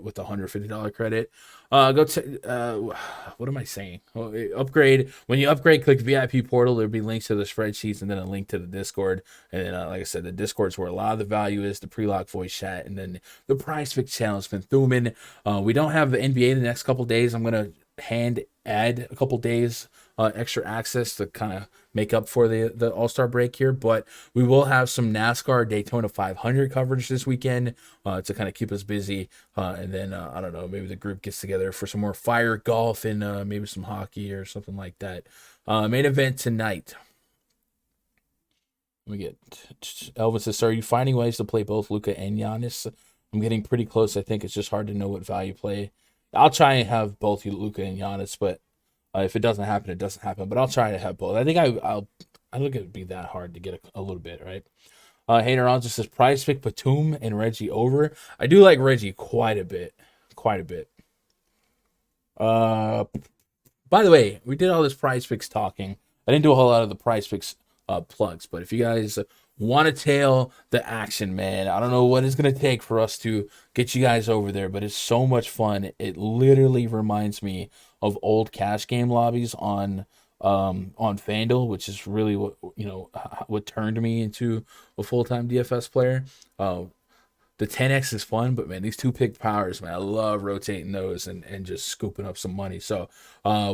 with $150 credit. What am I saying? Upgrade. When you upgrade, click VIP portal. There'll be links to the spreadsheets and then a link to the Discord. And then, like I said, the Discord's where a lot of the value is, the pre-lock voice chat, and then the PrizePicks channel has been booming. We don't have the NBA the next couple days. I'm gonna add a couple days extra access to kind of make up for the All-Star break here, but we will have some NASCAR Daytona 500 coverage this weekend to kind of keep us busy, and then I don't know, maybe the group gets together for some more fire golf and maybe some hockey or something like that. Main event tonight. We get Elvis says, so are you finding ways to play both Luka and Giannis? I'm getting pretty close. I think it's just hard to know what value play. I'll try and have both Luka and Giannis, but if it doesn't happen, it doesn't happen. But I'll try to have both. I think I don't think it'd be that hard to get a little bit, right? Hater on just says PrizePick Batum and Reggie over. I do like Reggie quite a bit. By the way, we did all this PrizePicks talking. I didn't do a whole lot of the PrizePicks plugs, but if you guys want to tail the action, man, I don't know what it's going to take for us to get you guys over there, but it's so much fun. It literally reminds me of old cash game lobbies on FanDuel, which is really what turned me into a full-time DFS player. the 10x is fun, but man, these 2-pick powers, man, I love rotating those and just scooping up some money. So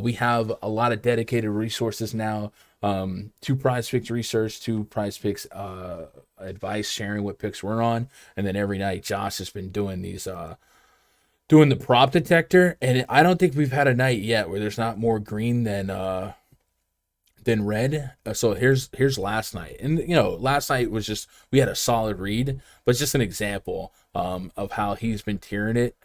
we have a lot of dedicated resources now. 2 PrizePicks research, 2 PrizePicks advice, sharing what picks we're on, and then every night Josh has been doing these doing the prop detector, and I don't think we've had a night yet where there's not more green than red. So here's last night, and last night was just, we had a solid read, but it's just an example of how he's been tiering it.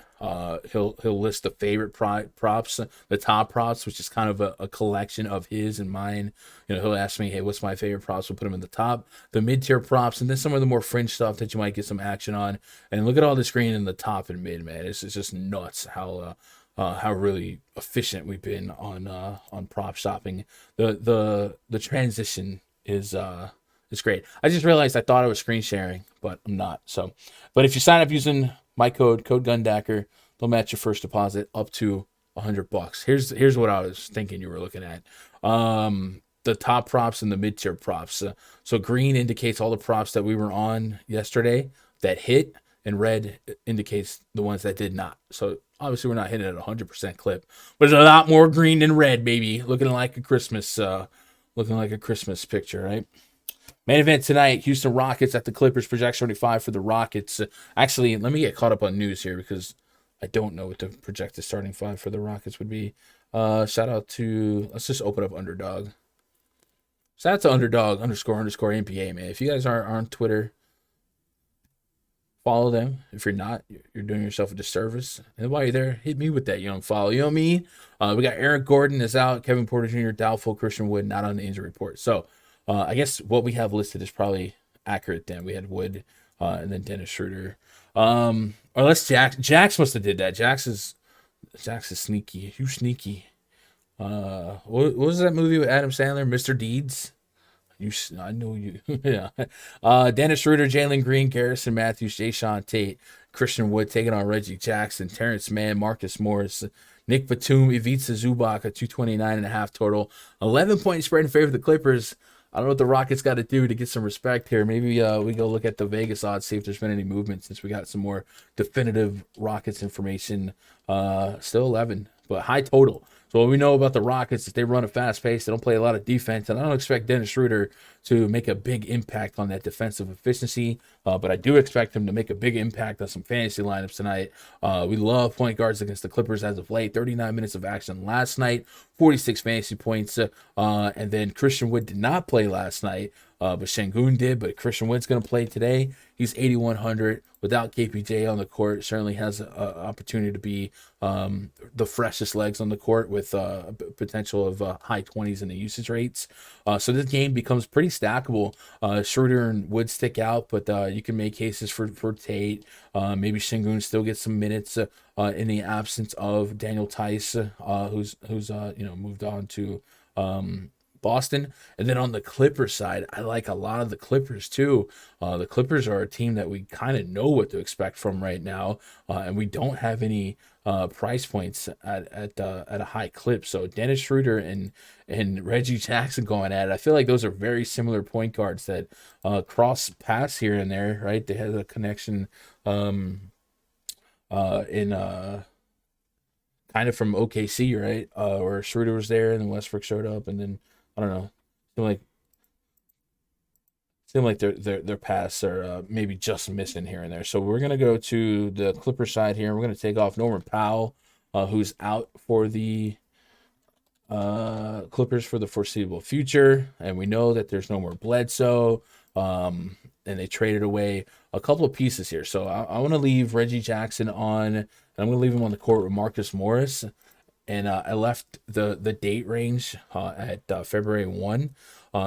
He'll list the favorite props, the top props, which is kind of a collection of his and mine. He'll ask me, hey, what's my favorite props? We'll put them in the top, the mid-tier props, and then some of the more fringe stuff that you might get some action on. And look at all this green in the top and mid, man. It's just nuts how really efficient we've been on prop shopping. The transition is great. I just realized I thought I was screen sharing, but I'm not. So, but if you sign up using my code Gundacker, they'll match your first deposit up to $100. Here's what I was thinking you were looking at. The top props and the mid-tier props. So green indicates all the props that we were on yesterday that hit, and red indicates the ones that did not. So obviously we're not hitting at a 100% clip, but there's a lot more green than red, baby. Looking like a Christmas picture, right? Main event tonight: Houston Rockets at the Clippers. Project 75 for the Rockets. Actually, let me get caught up on news here because I don't know what the projected starting 5 for the Rockets would be. Shout out to, let's just open up Underdog. Shout out to Underdog _ NBA, man. If you guys are on Twitter, follow them. If you're not, you're doing yourself a disservice. And while you're there, hit me with that young follow. You know what I mean? We got Aaron Gordon is out. Kevin Porter Jr. doubtful. Christian Wood not on the injury report. So I guess what we have listed is probably accurate then. We had Wood and then Dennis Schroeder. Or let's Jax must have did that. Jax is sneaky. You sneaky. What was that movie with Adam Sandler? Mr. Deeds? I know you. Yeah. Dennis Schroeder, Jalen Green, Garrison Matthews, Jayshawn Tate, Christian Wood taking on Reggie Jackson, Terrence Mann, Marcus Morris, Nick Batum, Ivica Zubac, a 229.5 total. 11-point spread in favor of the Clippers. I don't know what the Rockets got to do to get some respect here. Maybe we go look at the Vegas odds, see if there's been any movement since we got some more definitive Rockets information. Still 11, but high total. So what we know about the Rockets is they run a fast pace. They don't play a lot of defense, and I don't expect Dennis Schroeder to make a big impact on that defensive efficiency, but I do expect him to make a big impact on some fantasy lineups tonight. We love point guards against the Clippers as of late. 39 minutes of action last night, 46 fantasy points, and then Christian Wood did not play last night, but Şengün did, but Christian Wood's going to play today. He's 8,100. Without KPJ on the court, certainly has an opportunity to be the freshest legs on the court with potential of high 20s in the usage rates. So this game becomes pretty stackable. Schroeder and Wood stick out, but you can make cases for Tate. Maybe Şengün still gets some minutes in the absence of Daniel Tice, who's moved on to Boston. And then on the Clippers side, I like a lot of the Clippers too. The Clippers are a team that we kind of know what to expect from right now, and we don't have any price points at a high clip. So Dennis Schroeder and Reggie Jackson going at it. I feel like those are very similar point guards that cross paths here and there, right? They had a connection in kind of from OKC, right? Where Schroeder was there and then Westbrook showed up, and then I don't know. Seem like their paths are maybe just missing here and there. So we're gonna go to the Clipper side here. We're gonna take off Norman Powell, who's out for the Clippers for the foreseeable future, and we know that there's no more Bledsoe. And they traded away a couple of pieces here. So I want to leave Reggie Jackson on, and I'm going to leave him on the court with Marcus Morris. And I left the date range at February 1.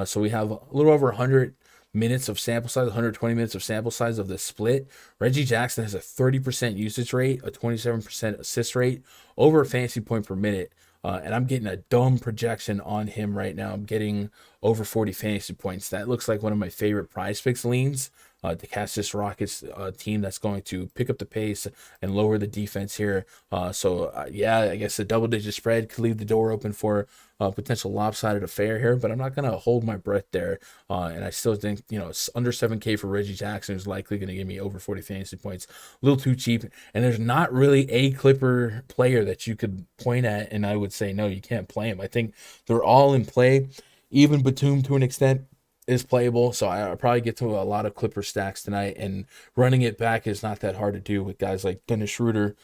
So we have a little over 100 minutes of sample size, 120 minutes of sample size of the split. Reggie Jackson has a 30% usage rate, a 27% assist rate, over a fantasy point per minute. And I'm getting a dumb projection on him right now. I'm getting over 40 fantasy points. That looks like one of my favorite PrizePicks leans. to catch this Rockets team that's going to pick up the pace and lower the defense here. Yeah, I guess a double-digit spread could leave the door open for a potential lopsided affair here, but I'm not going to hold my breath there. And I still think, it's under 7K for Reggie Jackson, who's likely going to give me over 40 fantasy points. A little too cheap. And there's not really a Clipper player that you could point at, and I would say, no, you can't play him. I think they're all in play. Even Batum, to an extent, is playable, so I'll probably get to a lot of Clipper stacks tonight, and running it back is not that hard to do with guys like Dennis Schroeder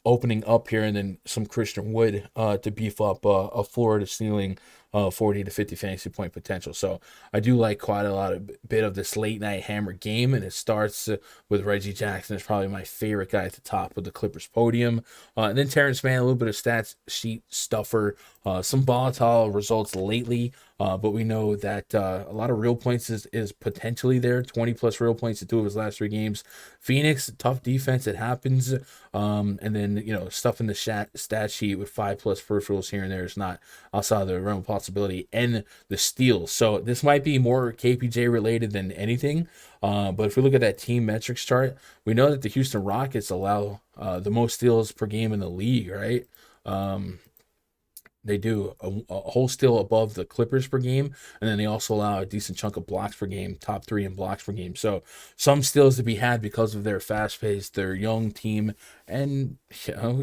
opening up here, and then some Christian Wood to beef up a floor to ceiling 40 to 50 fantasy point potential. So I do like quite a bit of this late night hammer game, and it starts with Reggie Jackson. Is probably my favorite guy at the top of the Clippers podium. And then Terrence Mann, a little bit of stats sheet stuffer, some volatile results lately, but we know that a lot of real points is potentially there. 20 plus real points in 2 of his last 3 games. Phoenix, tough defense, it happens. And then stuff in the stat sheet with 5 plus peripherals here and there is not outside of the realm of possibility, and the steals. So this might be more KPJ related than anything. But if we look at that team metrics chart, we know that the Houston Rockets allow the most steals per game in the league, right? They do a whole steal above the Clippers per game, and then they also allow a decent chunk of blocks per game, top 3 in blocks per game. So some steals to be had because of their fast-paced, their young team, and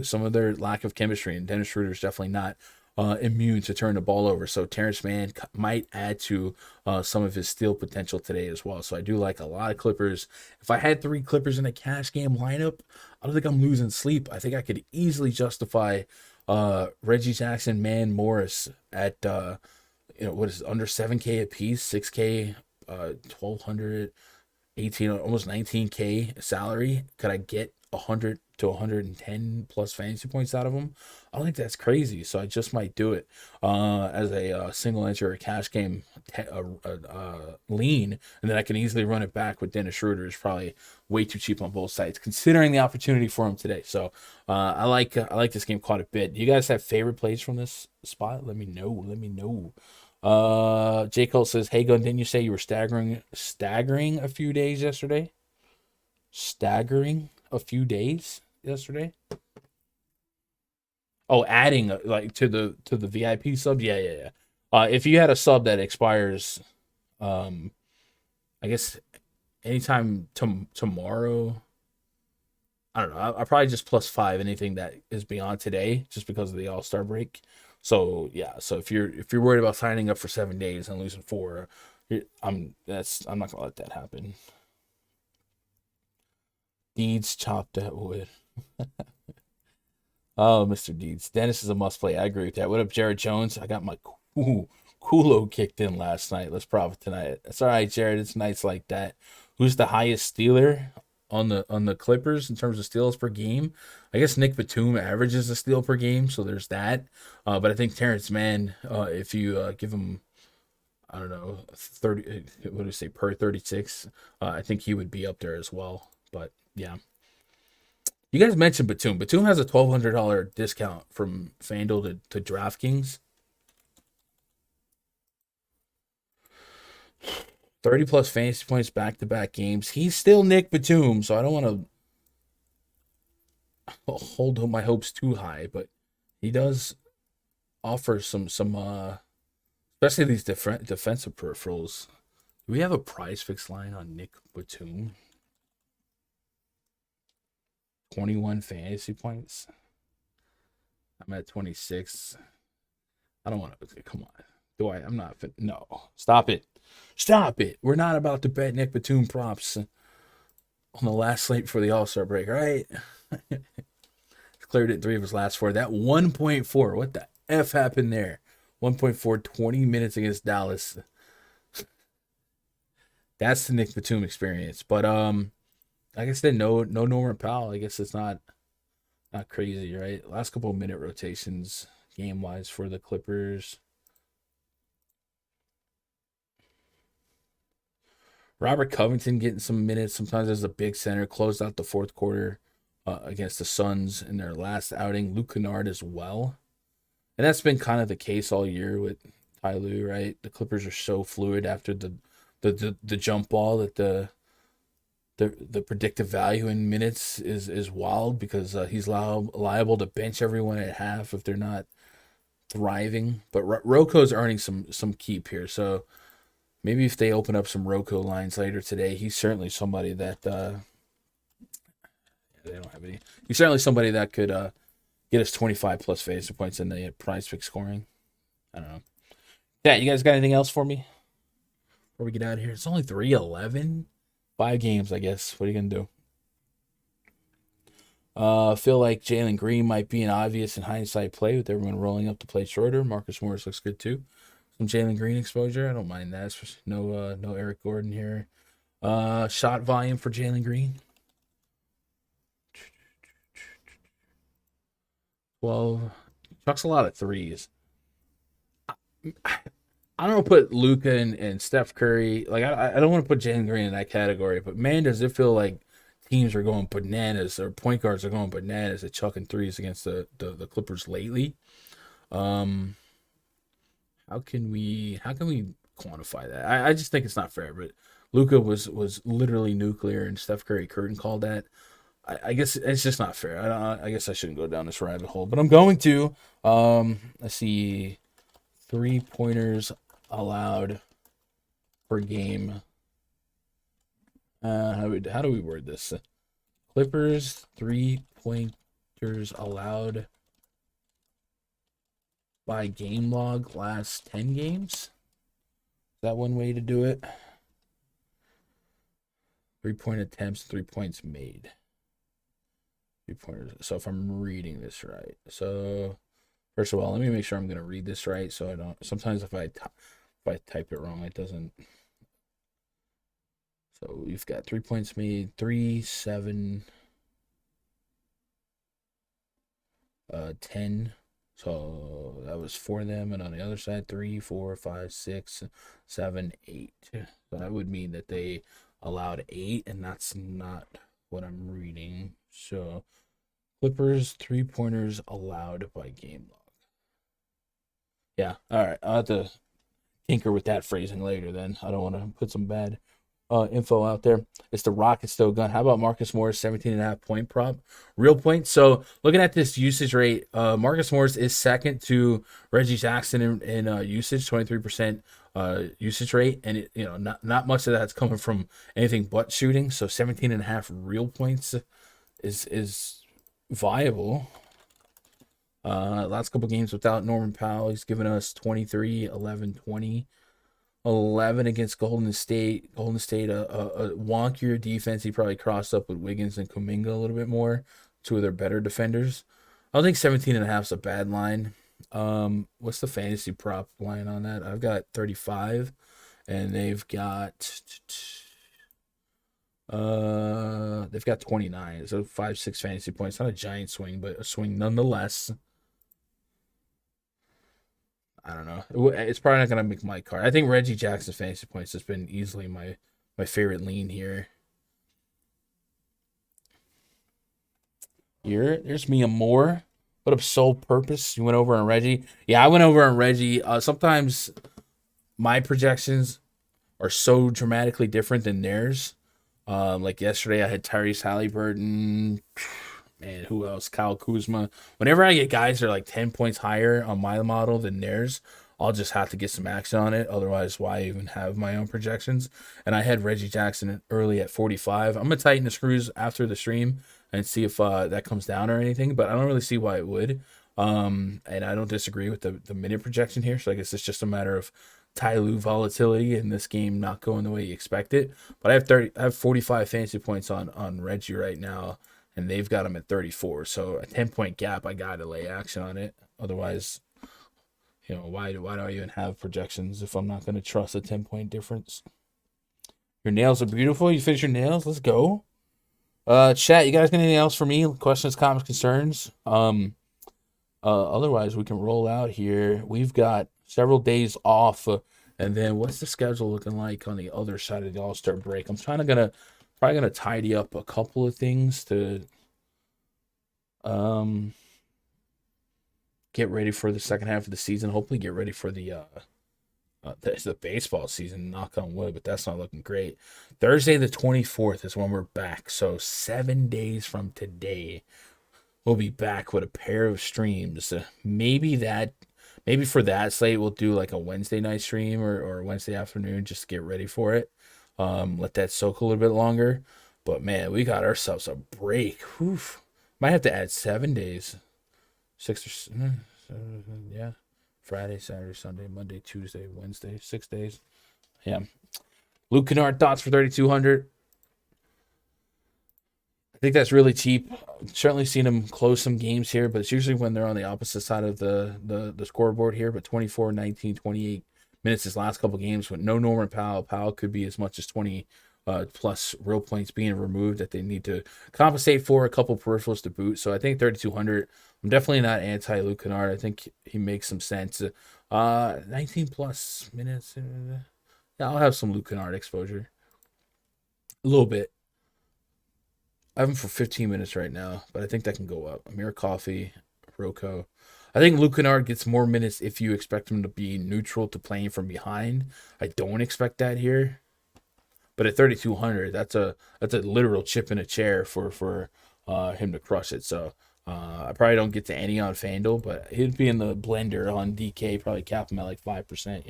some of their lack of chemistry. And Dennis Schroeder is definitely not immune to turn the ball over. So Terrence Mann might add to some of his steal potential today as well. So I do like a lot of Clippers. If I had 3 Clippers in a cash game lineup, I don't think I'm losing sleep. I think I could easily justify Reggie Jackson, Man Morris at what is it, under 7K a piece, 6K, 1,200, 18, almost 19K salary. Could I get 100 to 110 plus fantasy points out of them? I don't think that's crazy, so I just might do it as a single entry or cash game lean, and then I can easily run it back with Dennis Schroeder. Is probably way too cheap on both sides considering the opportunity for him today. So I like this game quite a bit. Do you guys have favorite plays from this spot? Let me know. J. Cole says, "Hey Gun, didn't you say you were staggering a few days yesterday? Staggering a few days yesterday? Oh, adding like to the VIP sub. Yeah. If you had a sub that expires, I guess anytime tomorrow. I don't know. I'll probably just +5 anything that is beyond today, just because of the All-Star break. So yeah. So if you're worried about signing up for 7 days and losing 4, I'm not gonna let that happen. Deeds chopped that wood. Oh, Mr. Deeds. Dennis is a must play. I agree with that. What up, Jared Jones? I got my Kulo kicked in last night. Let's profit tonight. It's all right, Jared. It's nights like that. Who's the highest stealer on the Clippers in terms of steals per game? I guess Nick Batum averages a steal per game, so there's that. But I think Terrence Mann, if you give him, I don't know, 30, what do you say, per 36, I think he would be up there as well. But yeah. You guys mentioned Batum. Batum has a $1,200 discount from Fanduel to DraftKings. 30 plus fantasy points back-to-back games. He's still Nick Batum, so I don't want to hold my hopes too high, but he does offer some especially these defensive peripherals. Do we have a PrizePicks line on Nick Batum? 21 fantasy points. I'm at 26. I don't want to. Come on. Do I? I'm not. No. Stop it. We're not about to bet Nick Batum props on the last slate for the All-Star break, right? Cleared it 3 of his last 4. That 1.4. What the F happened there? 1.4, 20 minutes against Dallas. That's the Nick Batum experience. But like I said, no Norman Powell. I guess it's not crazy, right? Last couple of minute rotations game wise for the Clippers. Robert Covington getting some minutes sometimes as a big center. Closed out the fourth quarter against the Suns in their last outing. Luke Kennard as well. And that's been kind of the case all year with Ty Lue, right? The Clippers are so fluid after the the jump ball that the predictive value in minutes is wild because he's liable to bench everyone at half if they're not thriving. But Roko's earning some keep here, so maybe if they open up some Roko lines later today, he's certainly somebody that they don't have any. He's certainly somebody that could get us 25 plus fantasy points in the prize pick scoring. I don't know. Yeah, you guys got anything else for me before we get out of here? It's only 3:11. 5 games, I guess. What are you going to do? Feel like Jalen Green might be an obvious and hindsight play with everyone rolling up to play shorter. Marcus Morris looks good too. Some Jalen Green exposure. I don't mind that. No Eric Gordon here. Shot volume for Jalen Green. 12. Chucks a lot of threes. I don't put Luka and Steph Curry. Like I don't want to put Jalen Green in that category, but man, does it feel like teams are going bananas or point guards are going bananas at chucking threes against the Clippers lately. How can we quantify that? I just think it's not fair. But Luka was literally nuclear, and Steph Curry curtain called that. I guess it's just not fair. I guess I shouldn't go down this rabbit hole, but I'm going to. Let's see, 3-pointers allowed per game. How do we word this? Clippers 3-pointers allowed by game log last 10 games. Is that one way to do it? 3-point attempts, 3 points made. 3-pointers. So if I'm reading this right. So first of all, let me make sure I'm going to read this right so I don't. Sometimes if I type it wrong, it doesn't. So we've got 3 points made, 3, 7, 10. So that was 4 of them, and on the other side, 3, 4, 5, 6, 7, 8. So that would mean that they allowed 8, and that's not what I'm reading. So Clippers 3-pointers allowed by game log. Yeah, all right. I'll have to tinker with that phrasing later then. I don't want to put some bad info out there. It's the Rockets though, Gun. How about Marcus Morris, 17.5 point prop? Real point. So looking at this usage rate, Marcus Morris is second to Reggie Jackson in usage, 23% usage rate. And it, not much of that's coming from anything but shooting. So 17.5 real points is viable. Last couple games without Norman Powell, he's given us 23, 11, 20, 11 against Golden State. Golden State, a wonkier defense. He probably crossed up with Wiggins and Kuminga a little bit more, two of their better defenders. I don't think 17.5 is a bad line. What's the fantasy prop line on that? I've got 35, and they've got 29. So 5-6 fantasy points. Not a giant swing, but a swing nonetheless. I don't know. It's probably not going to make my card. I think Reggie Jackson's fantasy points has been easily my favorite lean here. There's Mia Moore. What up, Sole Purpose? You went over on Reggie? Yeah, I went over on Reggie. Sometimes my projections are so dramatically different than theirs. Like yesterday, I had Tyrese Halliburton. Man, who else? Kyle Kuzma. Whenever I get guys that are like 10 points higher on my model than theirs, I'll just have to get some action on it. Otherwise, why even have my own projections? And I had Reggie Jackson early at 45. I'm going to tighten the screws after the stream and see if that comes down or anything, but I don't really see why it would. And I don't disagree with the minute projection here. So I guess it's just a matter of Ty Lue volatility in this game not going the way you expect it. But I have 45 fantasy points on Reggie right now, and they've got him at 34. So a 10-point gap, I got to lay action on it. Otherwise, why do I even have projections if I'm not going to trust a 10-point difference? Your nails are beautiful. You finished your nails? Let's go. Chat, you guys got anything else for me? Questions, comments, concerns? Otherwise, we can roll out here. We've got several days off. And then what's the schedule looking like on the other side of the All-Star break? I'm probably gonna tidy up a couple of things to get ready for the second half of the season. Hopefully get ready for the It's the baseball season, knock on wood, but that's not looking great. Thursday the 24th is when we're back. So 7 days from today, we'll be back with a pair of streams. Maybe for that slate, we'll do like a Wednesday night stream or Wednesday afternoon just to get ready for it. Let that soak a little bit longer. But man, we got ourselves a break. Whew. Might have to add 7 days. 7, yeah. Friday, Saturday, Sunday, Monday, Tuesday, Wednesday, 6 days. Yeah. Luke Kennard, thoughts for 3,200. I think that's really cheap. Certainly seen him close some games here, but it's usually when they're on the opposite side of the scoreboard here. But 24, 19, 28 minutes his last couple games with no Norman Powell. Powell could be as much as 20 plus real points being removed that they need to compensate for, a couple peripherals to boot. So I think 3,200. I'm definitely not anti Luke Kennard. I think he makes some sense. 19 plus minutes. Yeah, I'll have some Luke Kennard exposure. A little bit. I have him for 15 minutes right now, but I think that can go up. Amir Coffey, Rocco. I think Luke Kennard gets more minutes if you expect him to be neutral to playing from behind. I don't expect that here. But at 3,200, that's a literal chip in a chair for him to crush it. So I probably don't get to any on FanDuel, but he'd be in the blender on DK, probably cap him at like 5%,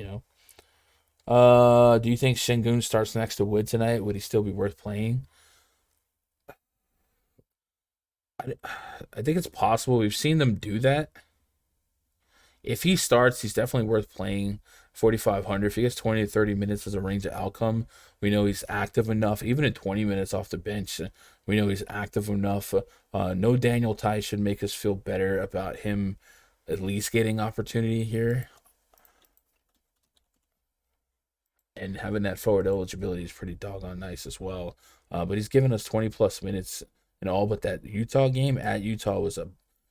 Do you think Şengün starts next to Wood tonight? Would he still be worth playing? I think it's possible. We've seen them do that. If he starts, he's definitely worth playing 4,500. If he gets 20 to 30 minutes as a range of outcome, we know he's active enough. Even in 20 minutes off the bench, we know he's active enough. No Daniel Tice should make us feel better about him at least getting opportunity here. And having that forward eligibility is pretty doggone nice as well. But he's given us 20 plus minutes in all but that Utah game. At Utah was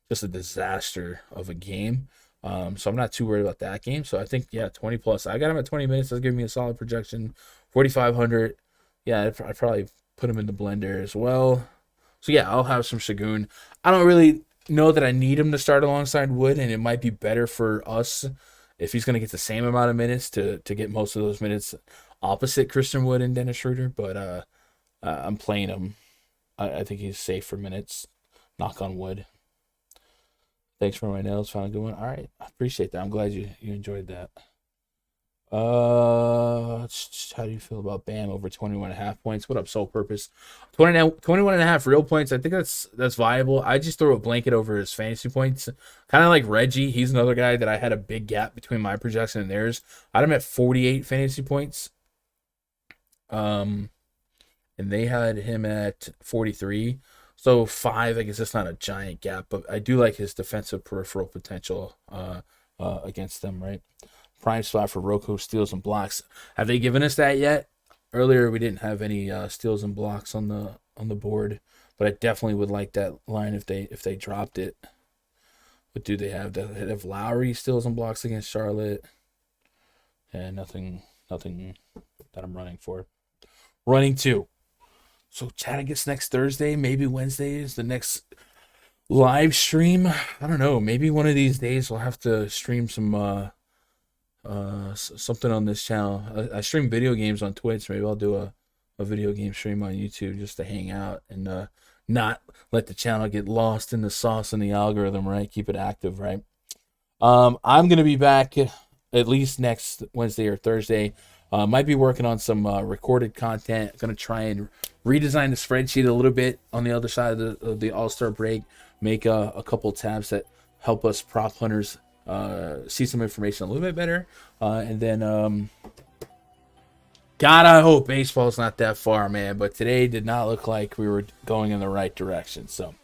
just a disaster of a game. So I'm not too worried about that game. So I think, 20 plus. I got him at 20 minutes. That's giving me a solid projection. 4,500. Yeah, I'd probably put him in the blender as well. So yeah, I'll have some Şengün. I don't really know that I need him to start alongside Wood, and it might be better for us if he's going to get the same amount of minutes to get most of those minutes opposite Christian Wood and Dennis Schroeder. But I'm playing him. I think he's safe for minutes. Knock on wood. Thanks for my nails. Found a good one. All right. I appreciate that. I'm glad you enjoyed that. How do you feel about Bam over 21.5 points? What up, Soul Purpose? 21.5 real points. I think that's viable. I just throw a blanket over his fantasy points. Kind of like Reggie. He's another guy that I had a big gap between my projection and theirs. I had him at 48 fantasy points. And they had him at 43. So 5, I guess it's not a giant gap, but I do like his defensive peripheral potential against them, right? Prime spot for Roku, steals and blocks. Have they given us that yet? Earlier we didn't have any steals and blocks on the board, but I definitely would like that line if they dropped it. What do they have? They have Lowry steals and blocks against Charlotte. And nothing that I'm running for. Running 2. So chat, I guess next Thursday, maybe Wednesday is the next live stream. I don't know. Maybe one of these days we'll have to stream some something on this channel. I stream video games on Twitch. Maybe I'll do a video game stream on YouTube just to hang out and not let the channel get lost in the sauce and the algorithm, right? Keep it active, right? I'm going to be back at least next Wednesday or Thursday. Might be working on some recorded content. Going to try and redesign the spreadsheet a little bit on the other side of the All-Star break. Make a couple tabs that help us prop hunters see some information a little bit better. And then, God, I hope baseball's not that far, man. But today did not look like we were going in the right direction. So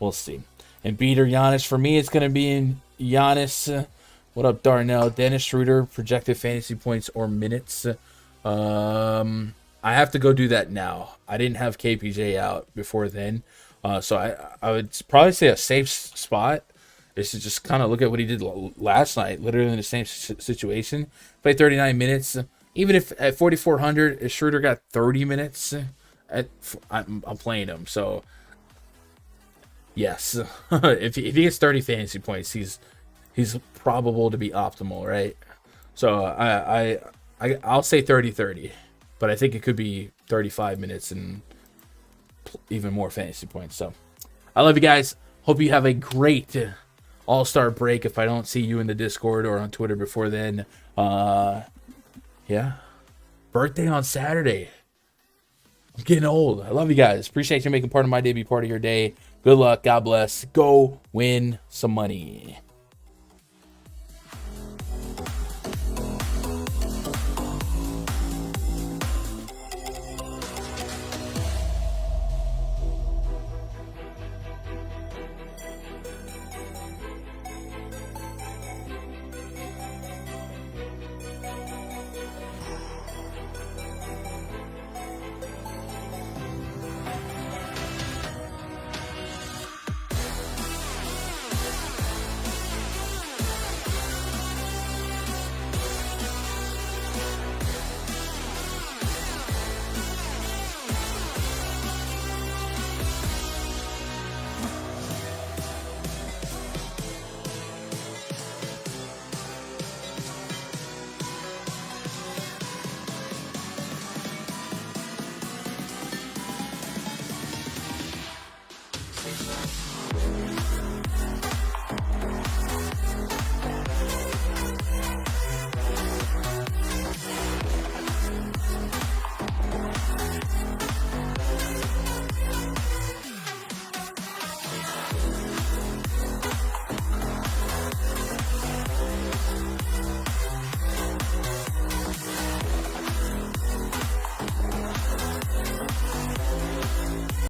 we'll see. And Beat or Giannis, for me, it's going to be in Giannis. What up, Darnell? Dennis Schroeder, projected fantasy points or minutes. I have to go do that now. I didn't have KPJ out before then. So I would probably say a safe spot is to just kind of look at what he did last night, literally in the same situation. Played 39 minutes. Even if at 4,400, if Schroeder got 30 minutes, I'm playing him. So, yes. if he gets 30 fantasy points, he's probable to be optimal, right? So I'll say 30-30, but I think it could be 35 minutes and even more fantasy points. So I love you guys. Hope you have a great All-Star break. If I don't see you in the Discord or on Twitter before then, yeah, birthday on Saturday. I'm getting old. I love you guys. Appreciate you making part of my day, be part of your day. Good luck. God bless. Go win some money.